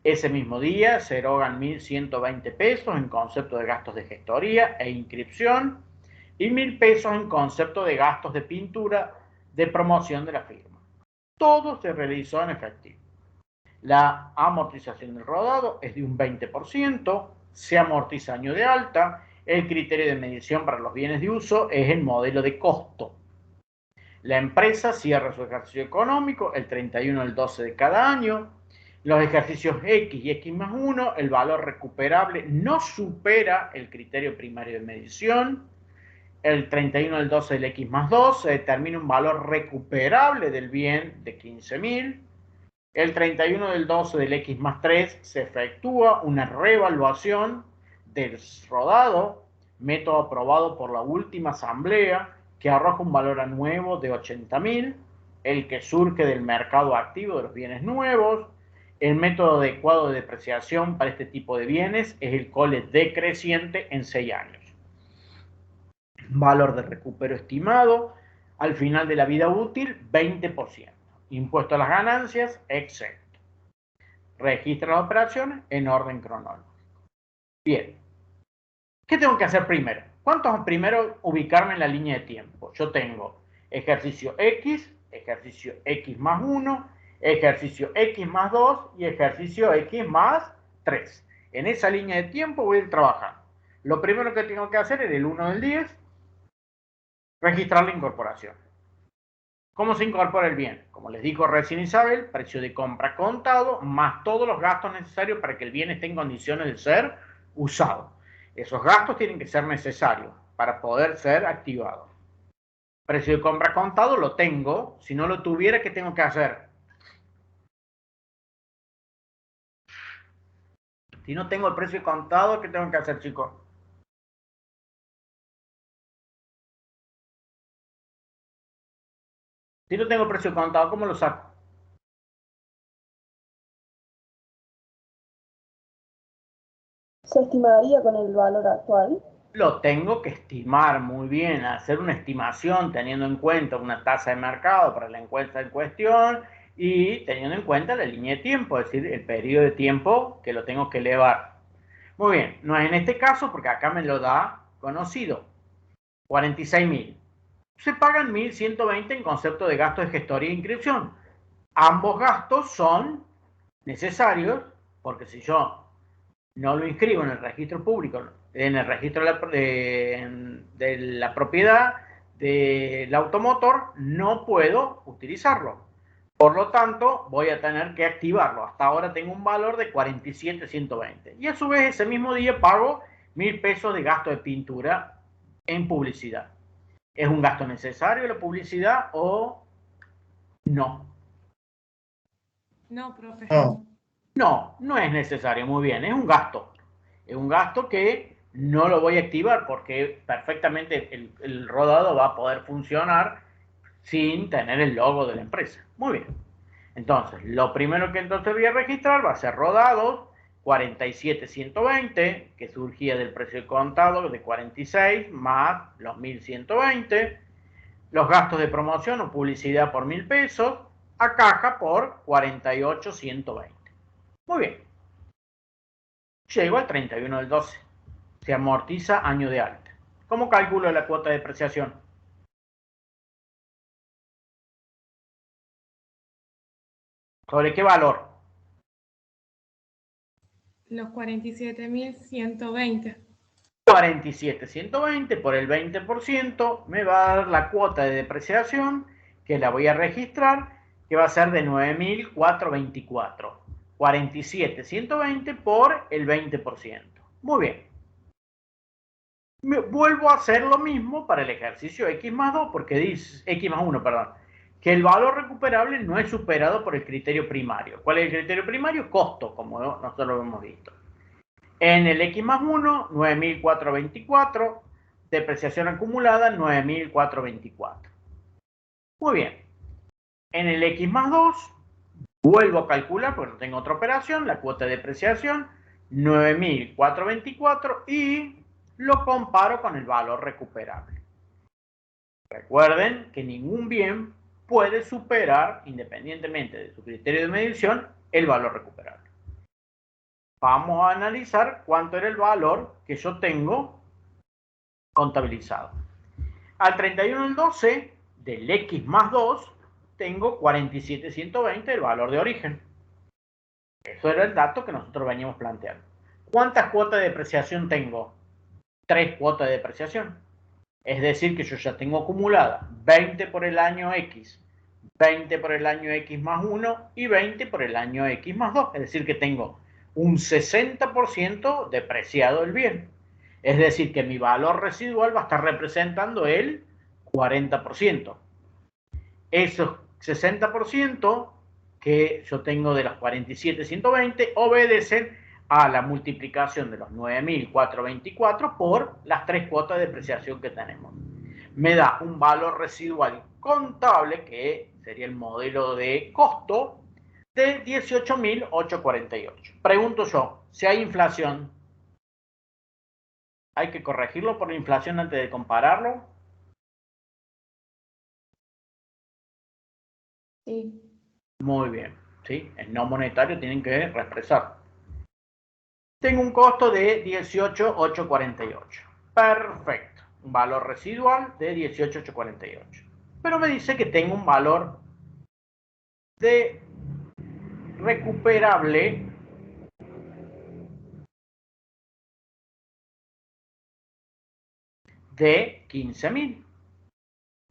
ese mismo día se erogan 1.120 pesos en concepto de gastos de gestoría e inscripción y 1.000 pesos en concepto de gastos de pintura de promoción de la firma. Todo se realizó en efectivo. La amortización del rodado es de un 20%, se amortiza año de alta. El criterio de medición para los bienes de uso es el modelo de costo. La empresa cierra su ejercicio económico el 31 del 12 de cada año. Los ejercicios X y X más 1, el valor recuperable no supera el criterio primario de medición. El 31 del 12 del X más 2 se determina un valor recuperable del bien de 15.000. El 31 del 12 del X más 3 se efectúa una revaluación del rodado, método aprobado por la última asamblea, que arroja un valor nuevo de 80.000, el que surge del mercado activo de los bienes nuevos. El método adecuado de depreciación para este tipo de bienes es el cole decreciente en 6 años. Valor de recupero estimado al final de la vida útil, 20%. Impuesto a las ganancias, exento. Registra las operaciones en orden cronológico. Bien. ¿Qué tengo que hacer primero? Primero ubicarme en la línea de tiempo. Yo tengo ejercicio X más 1, ejercicio X más 2 y ejercicio X más 3. En esa línea de tiempo voy a ir trabajando. Lo primero que tengo que hacer es el 1 del 10, registrar la incorporación. ¿Cómo se incorpora el bien? Como les dijo recién Isabel, precio de compra contado, más todos los gastos necesarios para que el bien esté en condiciones de ser usado. Esos gastos tienen que ser necesarios para poder ser activados. Precio de compra contado lo tengo. Si no lo tuviera, ¿qué tengo que hacer? Si no tengo el precio de contado, ¿qué tengo que hacer, chicos? Si no tengo el precio de contado, ¿cómo lo saco? ¿Se estimaría con el valor actual? Lo tengo que estimar muy bien, hacer una estimación teniendo en cuenta una tasa de mercado para la encuesta en cuestión y teniendo en cuenta la línea de tiempo, es decir, el periodo de tiempo que lo tengo que elevar. Muy bien, no es en este caso porque acá me lo da conocido, 46.000. Se pagan 1.120 en concepto de gastos de gestoría e inscripción. Ambos gastos son necesarios porque si yo no lo inscribo en el registro público, en el registro de la propiedad del automotor, no puedo utilizarlo. Por lo tanto, voy a tener que activarlo. Hasta ahora tengo un valor de 47.120. Y a su vez, ese mismo día pago 1.000 pesos de gasto de pintura en publicidad. ¿Es un gasto necesario la publicidad o no? No, profe. No, No, no es necesario, muy bien, es un gasto. Es un gasto que no lo voy a activar porque perfectamente el rodado va a poder funcionar sin tener el logo de la empresa. Muy bien. Entonces, lo primero que entonces voy a registrar va a ser rodados 47.120, que surgía del precio contado de 46 más los 1.120, los gastos de promoción o publicidad por 1.000 pesos, a caja por 48.120. Muy bien. Llego al 31 del 12. Se amortiza año de alta. ¿Cómo calculo la cuota de depreciación? ¿Sobre qué valor? Los 47.120. 47.120 por el 20% me va a dar la cuota de depreciación, que la voy a registrar, que va a ser de 9.424. 47.120 por el 20%. Muy bien. Vuelvo a hacer lo mismo para el ejercicio X más 2, porque dice, X más 1, perdón, que el valor recuperable no es superado por el criterio primario. ¿Cuál es el criterio primario? Costo, como nosotros lo hemos visto. En el X más 1, 9.424, depreciación acumulada, 9.424. Muy bien. En el X más 2, vuelvo a calcular, porque no tengo otra operación, la cuota de depreciación, 9.424, y lo comparo con el valor recuperable. Recuerden que ningún bien puede superar, independientemente de su criterio de medición, el valor recuperable. Vamos a analizar cuánto era el valor que yo tengo contabilizado. Al 31 del 12 del X más 2 tengo 47.120 el valor de origen. Eso era el dato que nosotros veníamos planteando. ¿Cuántas cuotas de depreciación tengo? 3 cuotas de depreciación. Es decir, que yo ya tengo acumulada 20 por el año X, 20 por el año X más 1 y 20 por el año X más 2. Es decir, que tengo un 60% depreciado el bien. Es decir, que mi valor residual va a estar representando el 40%. Esos 60% que yo tengo de los 47.120 obedecen a la multiplicación de los 9.424 por las 3 cuotas de depreciación que tenemos. Me da un valor residual contable, que sería el modelo de costo, de 18.848. Pregunto yo, si hay inflación, ¿hay que corregirlo por la inflación antes de compararlo? Sí. Muy bien, ¿sí? El no monetario tienen que reexpresar. Tengo un costo de 18.848. Perfecto. Un valor residual de 18.848. Pero me dice que tengo un valor de recuperable de 15.000.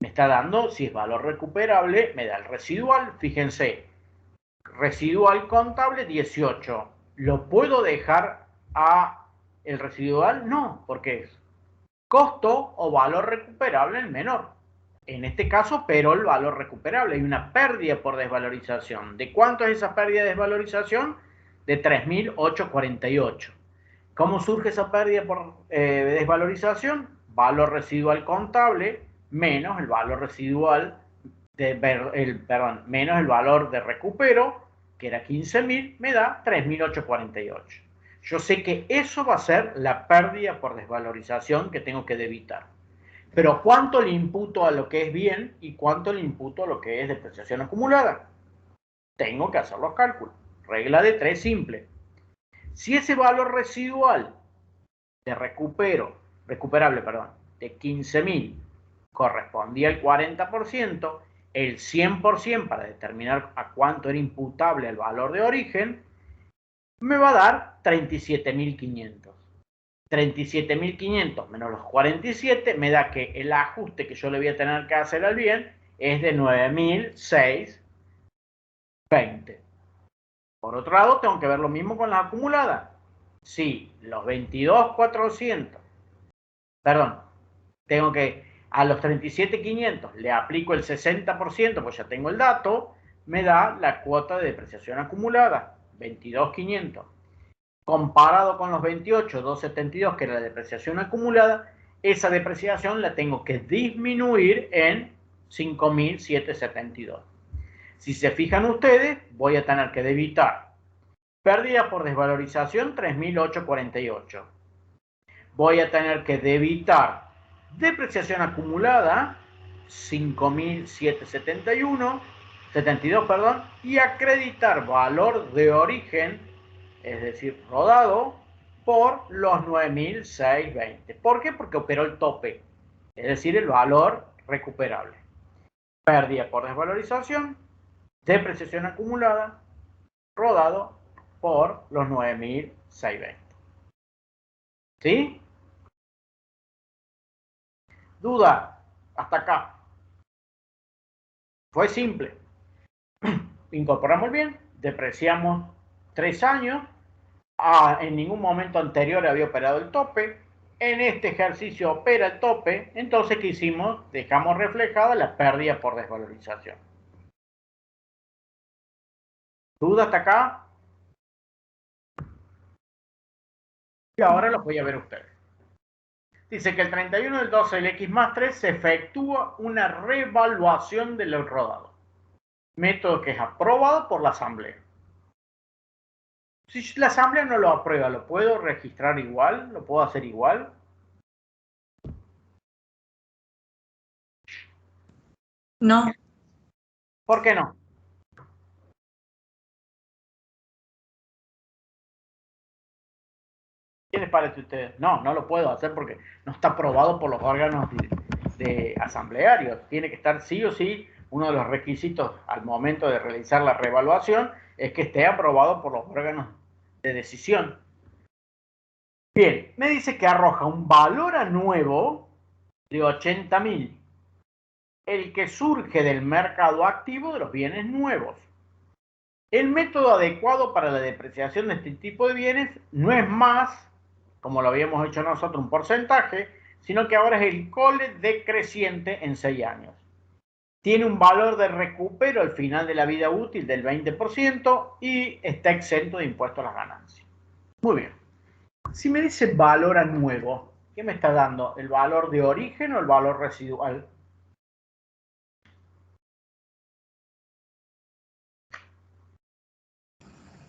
Me está dando, si es valor recuperable, me da el residual. Fíjense, residual contable 18. ¿Lo puedo dejar a el residual? No, porque es costo o valor recuperable el menor. En este caso, pero el valor recuperable. Hay una pérdida por desvalorización. ¿De cuánto es esa pérdida de desvalorización? De 3.848. ¿Cómo surge esa pérdida por desvalorización? Valor residual contable menos el valor residual menos el valor de recupero, que era 15.000, me da 3.848. Yo sé que eso va a ser la pérdida por desvalorización que tengo que debitar. Pero ¿cuánto le imputo a lo que es bien y cuánto le imputo a lo que es depreciación acumulada? Tengo que hacer los cálculos. Regla de 3 simple. Si ese valor residual de recuperable, de 15.000 correspondía al 40%, el 100% para determinar a cuánto era imputable el valor de origen, me va a dar 37.500. 37.500 menos los 47 me da que el ajuste que yo le voy a tener que hacer al bien es de 9.620. Por otro lado, tengo que ver lo mismo con las acumuladas. Si los 22.400, perdón, tengo que A los 37.500 le aplico el 60%, pues ya tengo el dato, me da la cuota de depreciación acumulada, 22.500. Comparado con los 28.272, que era la depreciación acumulada, esa depreciación la tengo que disminuir en 5.772. Si se fijan ustedes, voy a tener que debitar pérdida por desvalorización 3.848. Voy a tener que debitar depreciación acumulada 5.772, perdón, y acreditar valor de origen, es decir, rodado, por los 9.620. ¿Por qué? Porque operó el tope, es decir, el valor recuperable. Pérdida por desvalorización, depreciación acumulada, rodado por los 9.620. ¿Sí? ¿Duda? Hasta acá. Fue simple. Incorporamos bien, depreciamos 3 años, en ningún momento anterior había operado el tope, en este ejercicio opera el tope, entonces ¿qué hicimos? Dejamos reflejada la pérdida por desvalorización. ¿Duda hasta acá? Y ahora los voy a ver ustedes. Dice que el 31 del 12 del X más 3 se efectúa una revaluación del rodado. Método que es aprobado por la asamblea. Si la asamblea no lo aprueba, ¿lo puedo registrar igual? ¿Lo puedo hacer igual? No. ¿Por qué no? ¿Qué les parece a ustedes? No, no lo puedo hacer porque no está aprobado por los órganos de asamblearios. Tiene que estar sí o sí, uno de los requisitos al momento de realizar la reevaluación es que esté aprobado por los órganos de decisión. Bien, me dice que arroja un valor a nuevo de 80.000, el que surge del mercado activo de los bienes nuevos. El método adecuado para la depreciación de este tipo de bienes no es más, como lo habíamos hecho nosotros, un porcentaje, sino que ahora es el cole decreciente en 6 años. Tiene un valor de recupero al final de la vida útil del 20% y está exento de impuesto a las ganancias. Muy bien. Si me dice valor a nuevo, ¿qué me está dando? ¿El valor de origen o el valor residual?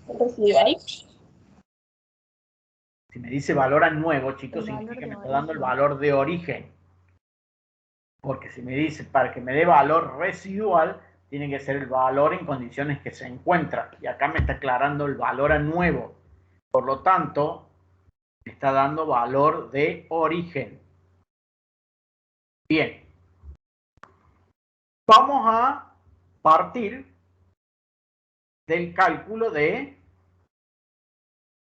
Residual. Si me dice valor a nuevo, chicos, significa que me está dando el valor de origen. Porque si me dice para que me dé valor residual, tiene que ser el valor en condiciones que se encuentra. Y acá me está aclarando el valor a nuevo. Por lo tanto, me está dando valor de origen. Bien. Vamos a partir del cálculo de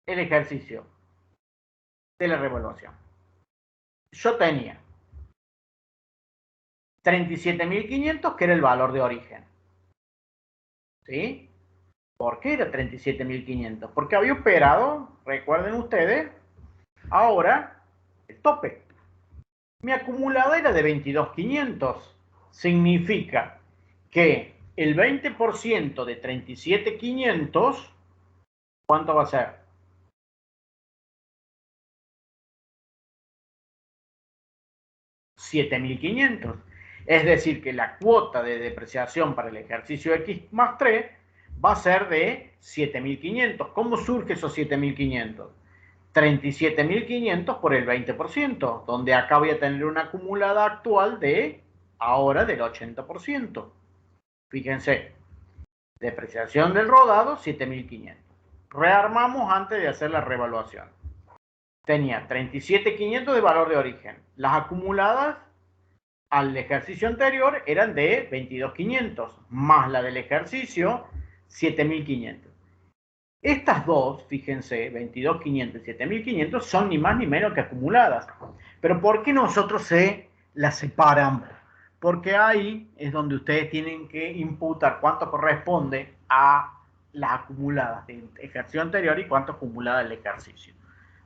el ejercicio de la revaluación. Yo tenía 37.500, que era el valor de origen. ¿Sí? ¿Por qué era 37.500? Porque había operado, recuerden ustedes, ahora el tope. Mi acumulada era de 22.500. Significa que el 20% de 37.500, ¿cuánto va a ser? 7.500. Es decir, que la cuota de depreciación para el ejercicio X más 3 va a ser de 7.500. ¿Cómo surge esos 7.500? 37.500 por el 20%, donde acá voy a tener una acumulada actual de ahora del 80%. Fíjense, depreciación del rodado, 7.500. Rearmamos antes de hacer la revaluación. Tenía 37.500 de valor de origen. Las acumuladas al ejercicio anterior eran de 22.500, más la del ejercicio, 7.500. Estas dos, fíjense, 22.500 y 7.500, son ni más ni menos que acumuladas. Pero ¿por qué nosotros se las separamos? Porque ahí es donde ustedes tienen que imputar cuánto corresponde a las acumuladas del ejercicio anterior y cuánto acumulada del ejercicio.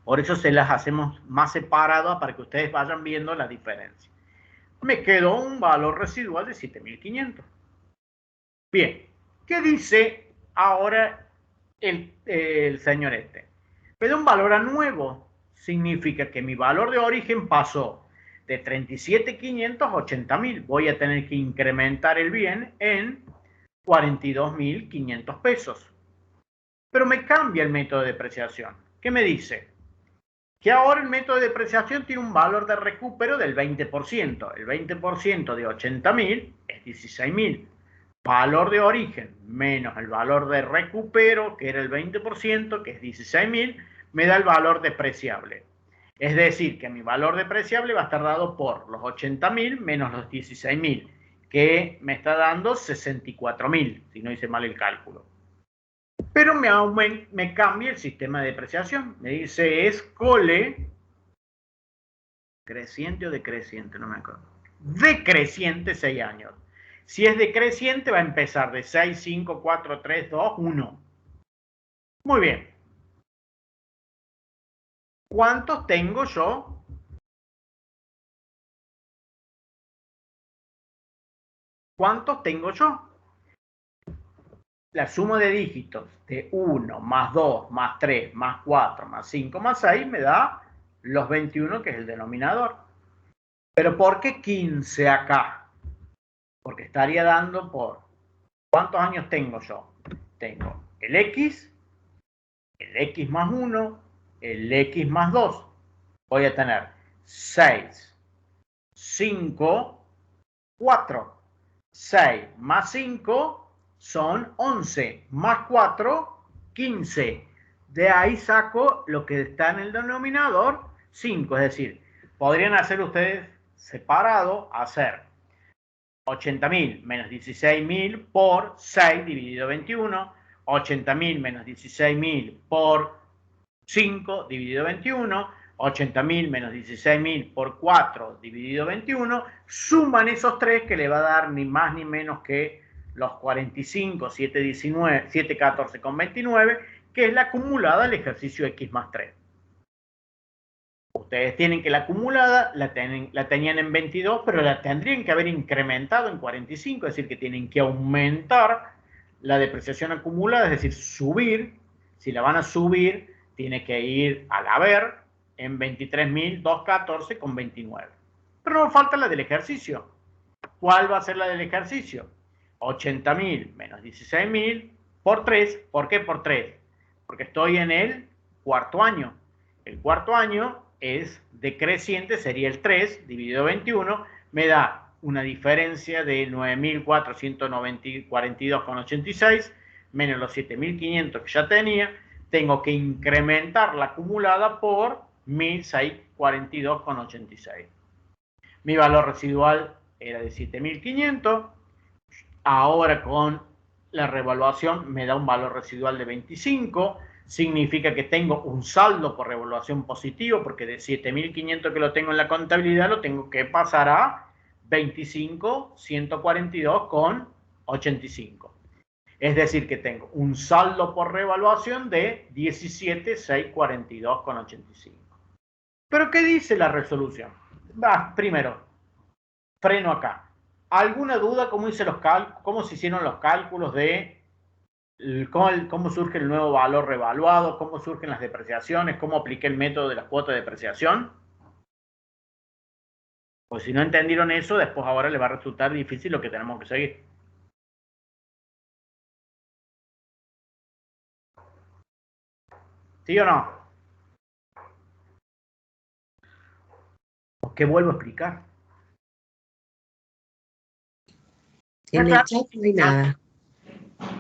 Por eso se las hacemos más separadas para que ustedes vayan viendo la diferencia. me quedó un valor residual de 7.500. Bien, ¿qué dice ahora el señor este? Me da un valor a nuevo. Significa que mi valor de origen pasó de 37.500 a 80.000. Voy a tener que incrementar el bien en 42.500 pesos. Pero me cambia el método de depreciación. ¿Qué me dice? Que ahora el método de depreciación tiene un valor de recupero del 20%. El 20% de 80.000 es 16.000. Valor de origen menos el valor de recupero, que era el 20%, que es 16.000, me da el valor depreciable. Es decir, que mi valor depreciable va a estar dado por los 80.000 menos los 16.000, que me está dando 64.000, si no hice mal el cálculo. Pero me cambia el sistema de depreciación. Me dice, es cole, creciente o decreciente, no me acuerdo. Decreciente 6 años. Si es decreciente, va a empezar de 6, 5, 4, 3, 2, 1. Muy bien. ¿Cuántos tengo yo? ¿Cuántos tengo yo? La suma de dígitos de 1 más 2 más 3 más 4 más 5 más 6 me da los 21, que es el denominador. ¿Pero por qué 15 acá? Porque estaría dando por... ¿Cuántos años tengo yo? Tengo el X más 1, el X más 2. Voy a tener 6, 5, 4. 6 más 5 son 11, más 4, 15. De ahí saco lo que está en el denominador, 5. Es decir, podrían hacer ustedes separado, hacer 80.000 menos 16.000 por 6 dividido 21, 80.000 menos 16.000 por 5 dividido 21, 80.000 menos 16.000 por 4 dividido 21, suman esos tres que le va a dar ni más ni menos que los 45, 719, 714,29, que es la acumulada del ejercicio X más 3. Ustedes tienen que la acumulada la tenían en 22, pero la tendrían que haber incrementado en 45, es decir, que tienen que aumentar la depreciación acumulada, es decir, subir. Si la van a subir, tiene que ir al haber en 23.214,29. Pero nos falta la del ejercicio. ¿Cuál va a ser la del ejercicio? 80.000 menos 16.000 por 3. ¿Por qué por 3? Porque estoy en el cuarto año. El cuarto año es decreciente, sería el 3 dividido 21, me da una diferencia de 9.442,86 menos los 7.500 que ya tenía. Tengo que incrementar la acumulada por 1.642,86. Mi valor residual era de 7.500. Ahora con la revaluación me da un valor residual de 25. Significa que tengo un saldo por revaluación positivo, porque de 7.500 que lo tengo en la contabilidad, lo tengo que pasar a 25.142,85. Es decir, que tengo un saldo por revaluación de 17.642,85. ¿Pero qué dice la resolución? Primero, freno acá. ¿Alguna duda cómo se hicieron los cálculos de cómo surge el nuevo valor revaluado, cómo surgen las depreciaciones, cómo apliqué el método de las cuotas de depreciación? Pues si no entendieron eso, después ahora les va a resultar difícil lo que tenemos que seguir. ¿Sí o no? ¿Por qué vuelvo a explicar? En el chat no hay nada.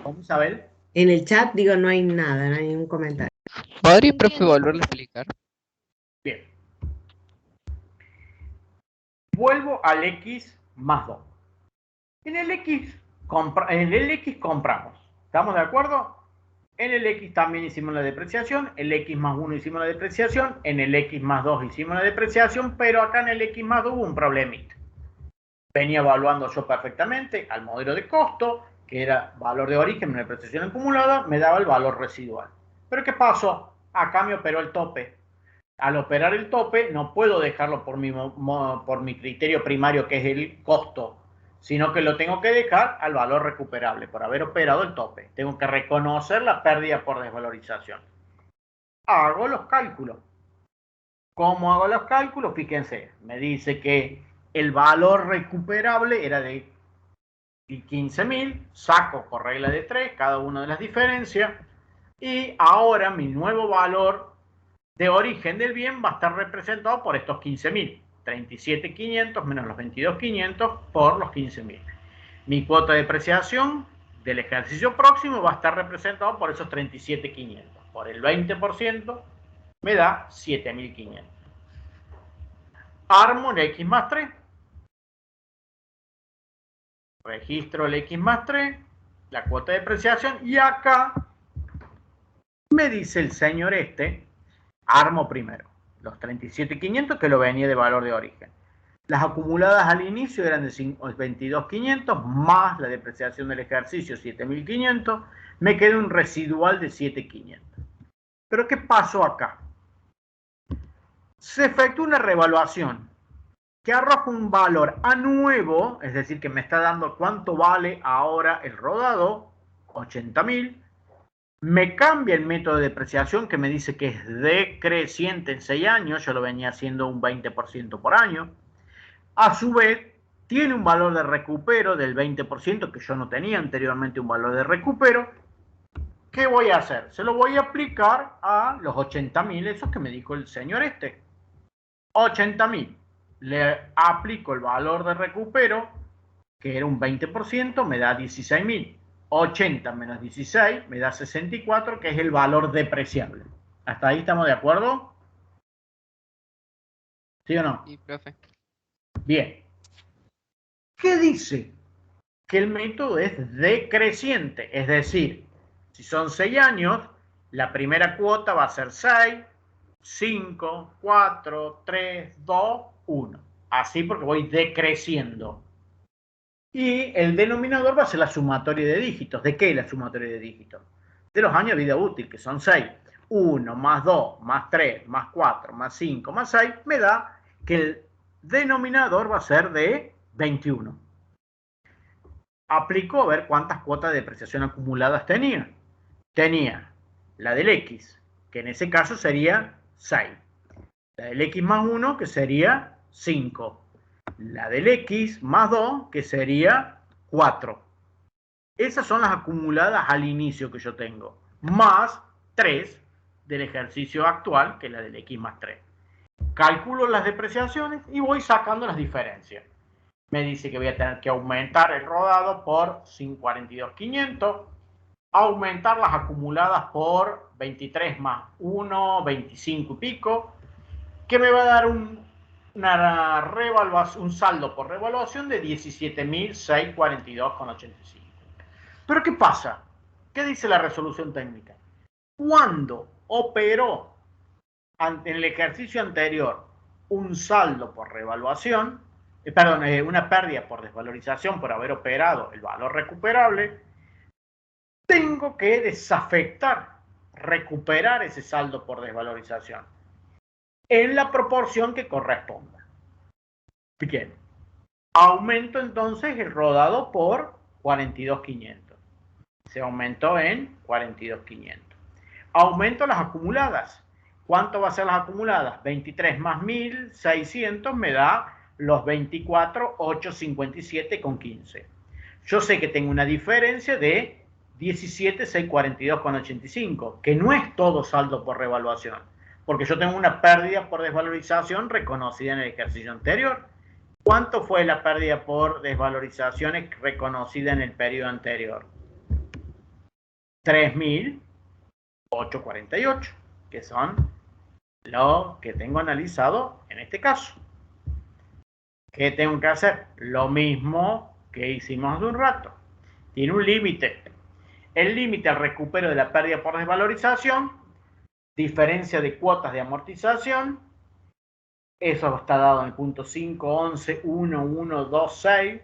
¿Cómo, Isabel? En el chat, digo, no hay nada, no hay ningún comentario. ¿Podría, profe, volverlo a explicar? Bien. Vuelvo al X más 2. En el X compramos. ¿Estamos de acuerdo? En el X también hicimos la depreciación. El X más 1 hicimos la depreciación. En el X más 2 hicimos la depreciación. Pero acá en el X más 2 hubo un problemita. Venía evaluando yo perfectamente al modelo de costo, que era valor de origen, una depreciación acumulada, me daba el valor residual. ¿Pero qué pasó? Acá me operó el tope. Al operar el tope, no puedo dejarlo por mi criterio primario, que es el costo, sino que lo tengo que dejar al valor recuperable por haber operado el tope. Tengo que reconocer la pérdida por desvalorización. Hago los cálculos. ¿Cómo hago los cálculos? Fíjense, me dice que el valor recuperable era de 15.000, saco por regla de 3 cada una de las diferencias, y ahora mi nuevo valor de origen del bien va a estar representado por estos 15.000. 37.500 menos los 22.500 por los 15.000. Mi cuota de depreciación del ejercicio próximo va a estar representado por esos 37.500. Por el 20% me da 7.500. Armo el X más 3. Registro el X más 3, la cuota de depreciación, y acá me dice el señor armo primero los 37.500 que lo venía de valor de origen. Las acumuladas al inicio eran de 22.500 más la depreciación del ejercicio 7.500, me queda un residual de 7.500. Pero ¿qué pasó acá? Se efectuó una revaluación que arroja un valor a nuevo, es decir, que me está dando cuánto vale ahora el rodado, 80.000. Me cambia el método de depreciación que me dice que es decreciente en 6 años, yo lo venía haciendo un 20% por año. A su vez, tiene un valor de recupero del 20%, que yo no tenía anteriormente un valor de recupero. ¿Qué voy a hacer? Se lo voy a aplicar a los 80.000, esos que me dijo el señor 80.000. Le aplico el valor de recupero, que era un 20%, me da 16.000. 80 menos 16 me da 64, que es el valor depreciable. ¿Hasta ahí estamos de acuerdo? ¿Sí o no? Sí, profe. Bien. ¿Qué dice? Que el método es decreciente, es decir, si son 6 años, la primera cuota va a ser 6, 5, 4, 3, 2, 1. Así porque voy decreciendo. Y el denominador va a ser la sumatoria de dígitos. ¿De qué la sumatoria de dígitos? De los años de vida útil, que son 6. 1 más 2 más 3 más 4 más 5 más 6 me da que el denominador va a ser de 21. Aplicó a ver cuántas cuotas de depreciación acumuladas tenía. Tenía la del X, que en ese caso sería 6. La del X más 1, que sería 5. La del X más 2, que sería 4. Esas son las acumuladas al inicio que yo tengo. Más 3 del ejercicio actual, que es la del X más 3. Calculo las depreciaciones y voy sacando las diferencias. Me dice que voy a tener que aumentar el rodado por 42.500, aumentar las acumuladas por 23 más 1, 25 y pico, que me va a dar un saldo por revaluación de 17.642,85. Pero ¿qué pasa? ¿Qué dice la resolución técnica? Cuando operó en el ejercicio anterior un saldo por revaluación, una pérdida por desvalorización por haber operado el valor recuperable, tengo que desafectar, recuperar ese saldo por desvalorización en la proporción que corresponda. Bien, aumento entonces el rodado por 42.500. Se aumentó en 42.500. Aumento las acumuladas. ¿Cuánto va a ser las acumuladas? 23 más 1.600 me da los 24.857,15. Yo sé que tengo una diferencia de 17.642,85, que no es todo saldo por revaluación, porque yo tengo una pérdida por desvalorización reconocida en el ejercicio anterior. ¿Cuánto fue la pérdida por desvalorizaciones reconocida en el periodo anterior? 3.848, que son lo que tengo analizado en este caso. ¿Qué tengo que hacer? Lo mismo que hicimos hace un rato. Tiene un límite. El límite al recupero de la pérdida por desvalorización, diferencia de cuotas de amortización, eso está dado en el punto 5.11.1.1.2.6,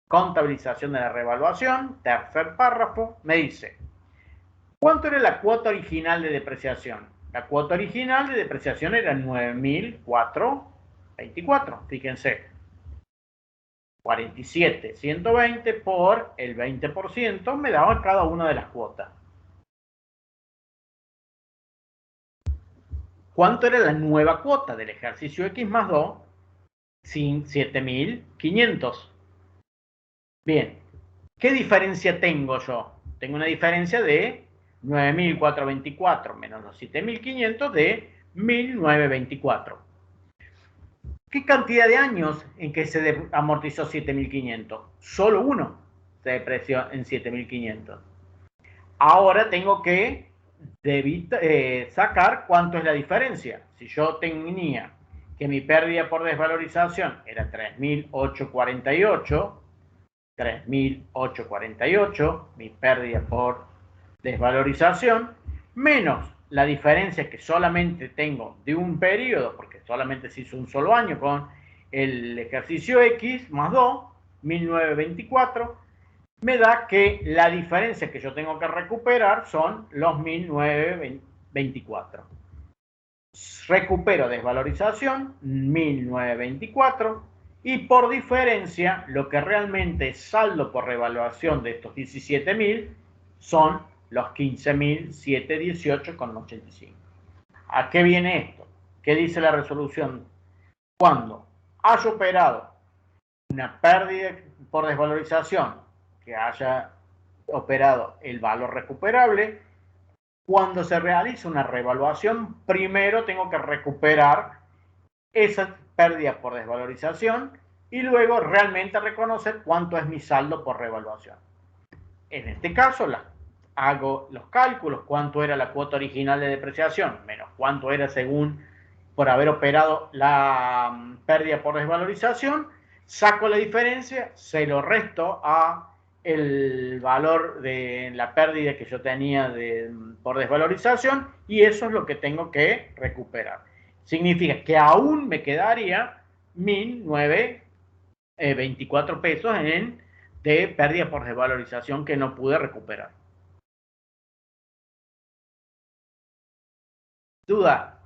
contabilización de la revaluación, tercer párrafo, me dice, ¿cuánto era la cuota original de depreciación? La cuota original de depreciación era 9.424. Fíjense. 47.120 por el 20% me daba cada una de las cuotas. ¿Cuánto era la nueva cuota del ejercicio X más 2? Sin 7.500. Bien, ¿qué diferencia tengo yo? Tengo una diferencia de 9.424 menos los 7.500 de 1.924. ¿Qué cantidad de años en que se amortizó 7.500? Solo uno se depreció en 7.500. Ahora tengo que sacar cuánto es la diferencia. Si yo tenía que mi pérdida por desvalorización era 3.848, mi pérdida por desvalorización, menos la diferencia que solamente tengo de un periodo, porque solamente se hizo un solo año con el ejercicio X más 2, 1924, me da que la diferencia que yo tengo que recuperar son los 1924. Recupero desvalorización, 1924, y por diferencia, lo que realmente es saldo por revaluación de estos 17.000 son los 15.718,85. ¿A qué viene esto? ¿Qué dice la resolución? Cuando haya operado una pérdida por desvalorización, que haya operado el valor recuperable, cuando se realiza una revaluación, primero tengo que recuperar esa pérdida por desvalorización y luego realmente reconocer cuánto es mi saldo por revaluación. En este caso, hago los cálculos, cuánto era la cuota original de depreciación, menos cuánto era según por haber operado la pérdida por desvalorización, saco la diferencia, se lo resto a el valor de la pérdida que yo tenía por desvalorización y eso es lo que tengo que recuperar. Significa que aún me quedaría 1.924 pesos de pérdida por desvalorización que no pude recuperar. ¿Duda?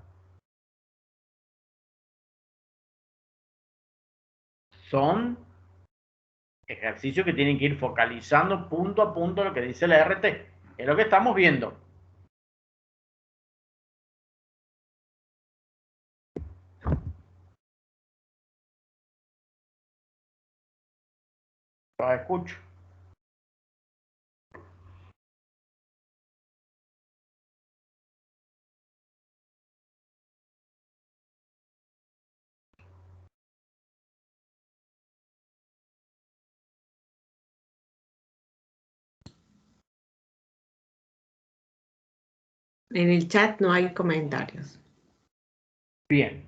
Son ejercicios que tienen que ir focalizando punto a punto lo que dice la RT. Es lo que estamos viendo. Lo escucho. En el chat no hay comentarios. Bien.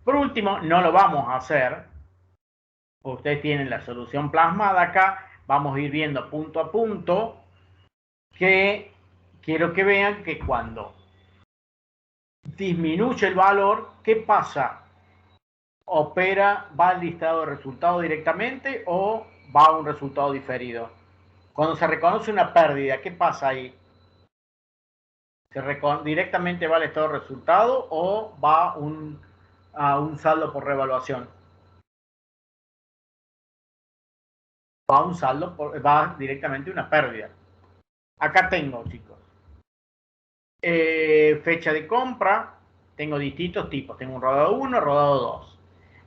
Por último, no lo vamos a hacer. Ustedes tienen la solución plasmada acá. Vamos a ir viendo punto a punto que quiero que vean que cuando disminuye el valor, ¿qué pasa? ¿Va al listado de resultados directamente o va a un resultado diferido? Cuando se reconoce una pérdida, ¿qué pasa ahí? ¿Directamente va al estado de resultado o va a un saldo por revaluación? Va directamente a una pérdida. Acá tengo, chicos, fecha de compra, tengo distintos tipos, tengo un rodado 1, rodado 2.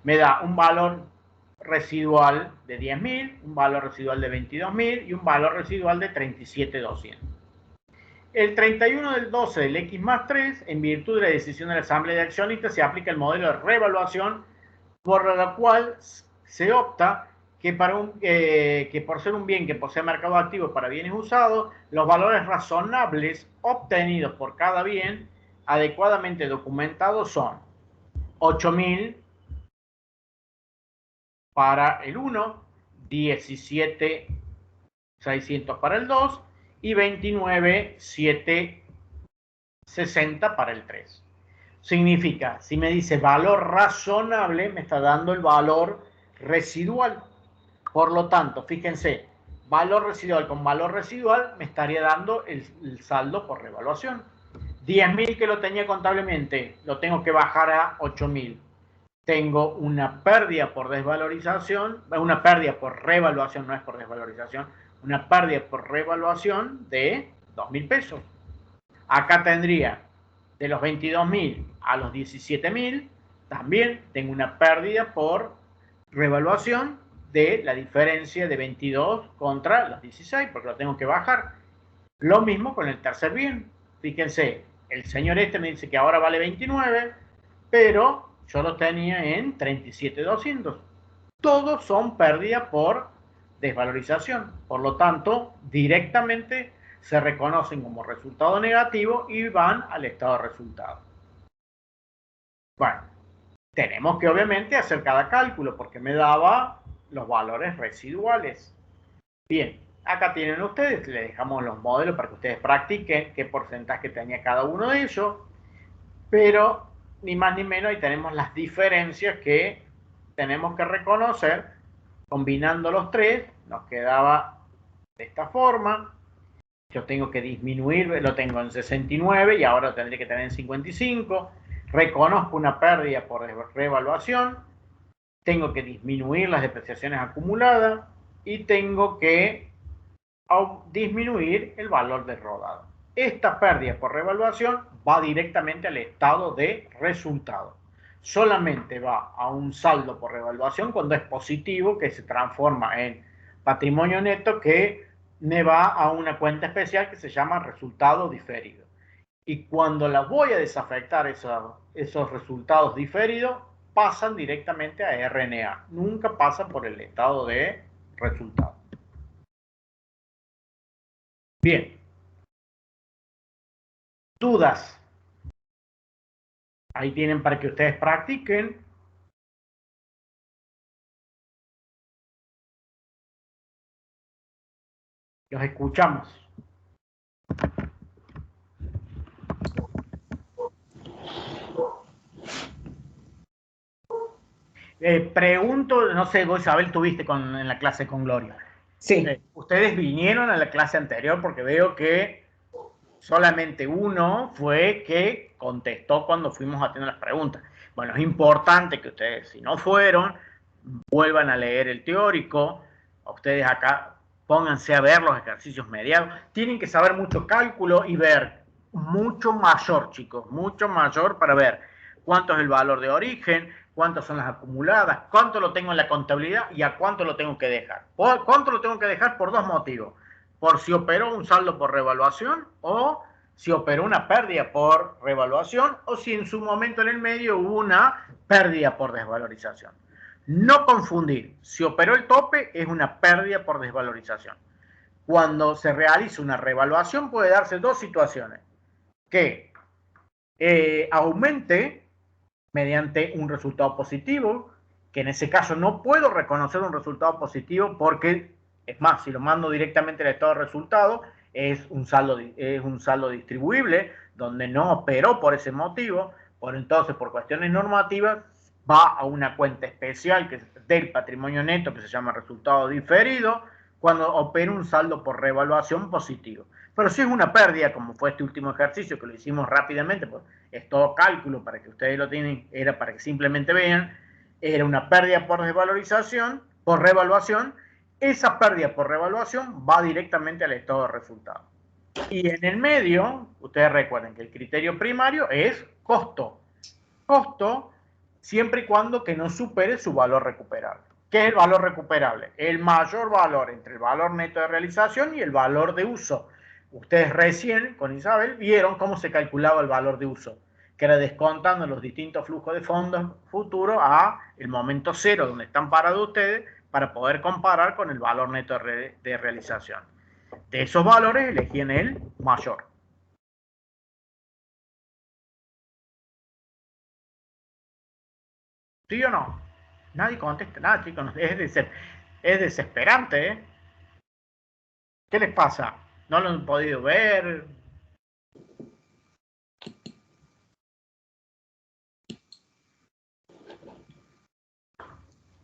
Me da un valor residual de 10.000, un valor residual de 22.000 y un valor residual de 37.200. El 31 del 12 del X más 3, en virtud de la decisión de la Asamblea de Accionistas, se aplica el modelo de revaluación por la cual se opta que por ser un bien que posee mercado activo para bienes usados, los valores razonables obtenidos por cada bien adecuadamente documentados son 8.000 para el 1, 17.600 para el 2 y 29.760 para el 3. Significa, si me dice valor razonable, me está dando el valor residual. Por lo tanto, fíjense, valor residual con valor residual me estaría dando el saldo por revaluación. 10.000 que lo tenía contablemente, lo tengo que bajar a 8.000. Tengo una pérdida por desvalorización, una pérdida por revaluación, no es por desvalorización, una pérdida por revaluación de 2.000 pesos. Acá tendría de los 22.000 a los 17.000, también tengo una pérdida por revaluación de la diferencia de 22 contra los 16, porque lo tengo que bajar. Lo mismo con el tercer bien. Fíjense, el señor este me dice que ahora vale 29, pero yo lo tenía en 37.200. Todos son pérdidas por desvalorización. Por lo tanto, directamente se reconocen como resultado negativo y van al estado de resultado. Bueno, tenemos que obviamente hacer cada cálculo porque me daba los valores residuales. Bien, acá tienen ustedes, les dejamos los modelos para que ustedes practiquen qué porcentaje tenía cada uno de ellos, pero ni más ni menos ahí tenemos las diferencias que tenemos que reconocer. Combinando los tres, nos quedaba de esta forma. Yo tengo que disminuir, lo tengo en 69 y ahora lo tendré que tener en 55. Reconozco una pérdida por revaluación. Tengo que disminuir las depreciaciones acumuladas y tengo que disminuir el valor del rodado. Esta pérdida por revaluación va directamente al estado de resultado. Solamente va a un saldo por revaluación cuando es positivo, que se transforma en patrimonio neto, que me va a una cuenta especial que se llama resultado diferido. Y cuando la voy a desafectar esos resultados diferidos, pasan directamente a RNA. Nunca pasan por el estado de resultado. Bien. ¿Dudas? Ahí tienen para que ustedes practiquen. Los escuchamos. Pregunto, no sé, vos Isabel tuviste en la clase con Gloria. Sí. Ustedes vinieron a la clase anterior porque veo que solamente uno fue que contestó cuando fuimos haciendo las preguntas. Bueno, es importante que ustedes, si no fueron, vuelvan a leer el teórico. Ustedes acá pónganse a ver los ejercicios mediados. Tienen que saber mucho cálculo y ver mucho mayor, chicos, mucho mayor para ver cuánto es el valor de origen, cuántas son las acumuladas, cuánto lo tengo en la contabilidad y a cuánto lo tengo que dejar. ¿Cuánto lo tengo que dejar? Por dos motivos. Por si operó un saldo por revaluación o si operó una pérdida por revaluación o si en su momento en el medio hubo una pérdida por desvalorización. No confundir, si operó el tope es una pérdida por desvalorización. Cuando se realiza una revaluación puede darse dos situaciones. Que aumente mediante un resultado positivo, que en ese caso no puedo reconocer un resultado positivo porque, es más, si lo mando directamente al estado de resultado, es un saldo distribuible, donde no operó por ese motivo, entonces por cuestiones normativas va a una cuenta especial que es del patrimonio neto, que se llama resultado diferido, cuando opera un saldo por revaluación positivo. Pero si es una pérdida, como fue este último ejercicio, que lo hicimos rápidamente, pues es todo cálculo para que ustedes lo tienen, era para que simplemente vean, era una pérdida por desvalorización, por revaluación, esa pérdida por revaluación va directamente al estado de resultado. Y en el medio, ustedes recuerden que el criterio primario es costo. Costo siempre y cuando que no supere su valor recuperable. ¿Qué es el valor recuperable? El mayor valor entre el valor neto de realización y el valor de uso. Ustedes recién, con Isabel, vieron cómo se calculaba el valor de uso, que era descontando los distintos flujos de fondos futuros a el momento cero donde están parados ustedes para poder comparar con el valor neto de realización. De esos valores elegían el mayor. ¿Sí o no? Nadie contesta nada, chicos. Es desesperante, ¿eh? ¿Qué les pasa? ¿No lo han podido ver?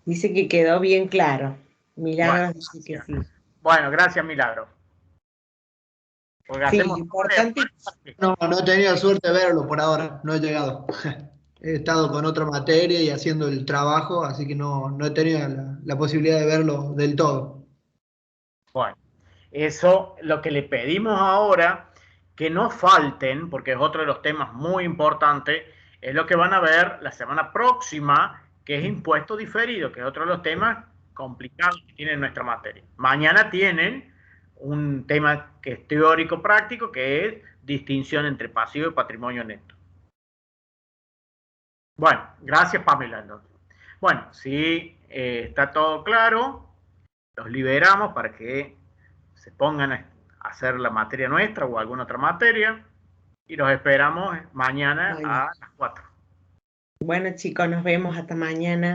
Dice que quedó bien claro. Milagros dice que sí. Bueno, gracias, Milagro. Porque Sí, hacemos... importante. No, no he tenido suerte de verlo por ahora, no he llegado. He estado con otra materia y haciendo el trabajo, así que no he tenido la posibilidad de verlo del todo. Bueno, eso lo que le pedimos ahora, que no falten, porque es otro de los temas muy importantes, es lo que van a ver la semana próxima, que es impuesto diferido, que es otro de los temas complicados que tiene nuestra materia. Mañana tienen un tema que es teórico práctico, que es distinción entre pasivo y patrimonio neto. Bueno, gracias Pamela. Entonces. Bueno, si está todo claro, los liberamos para que se pongan a hacer la materia nuestra o alguna otra materia y los esperamos mañana a las 4. Bueno, chicos, nos vemos hasta mañana.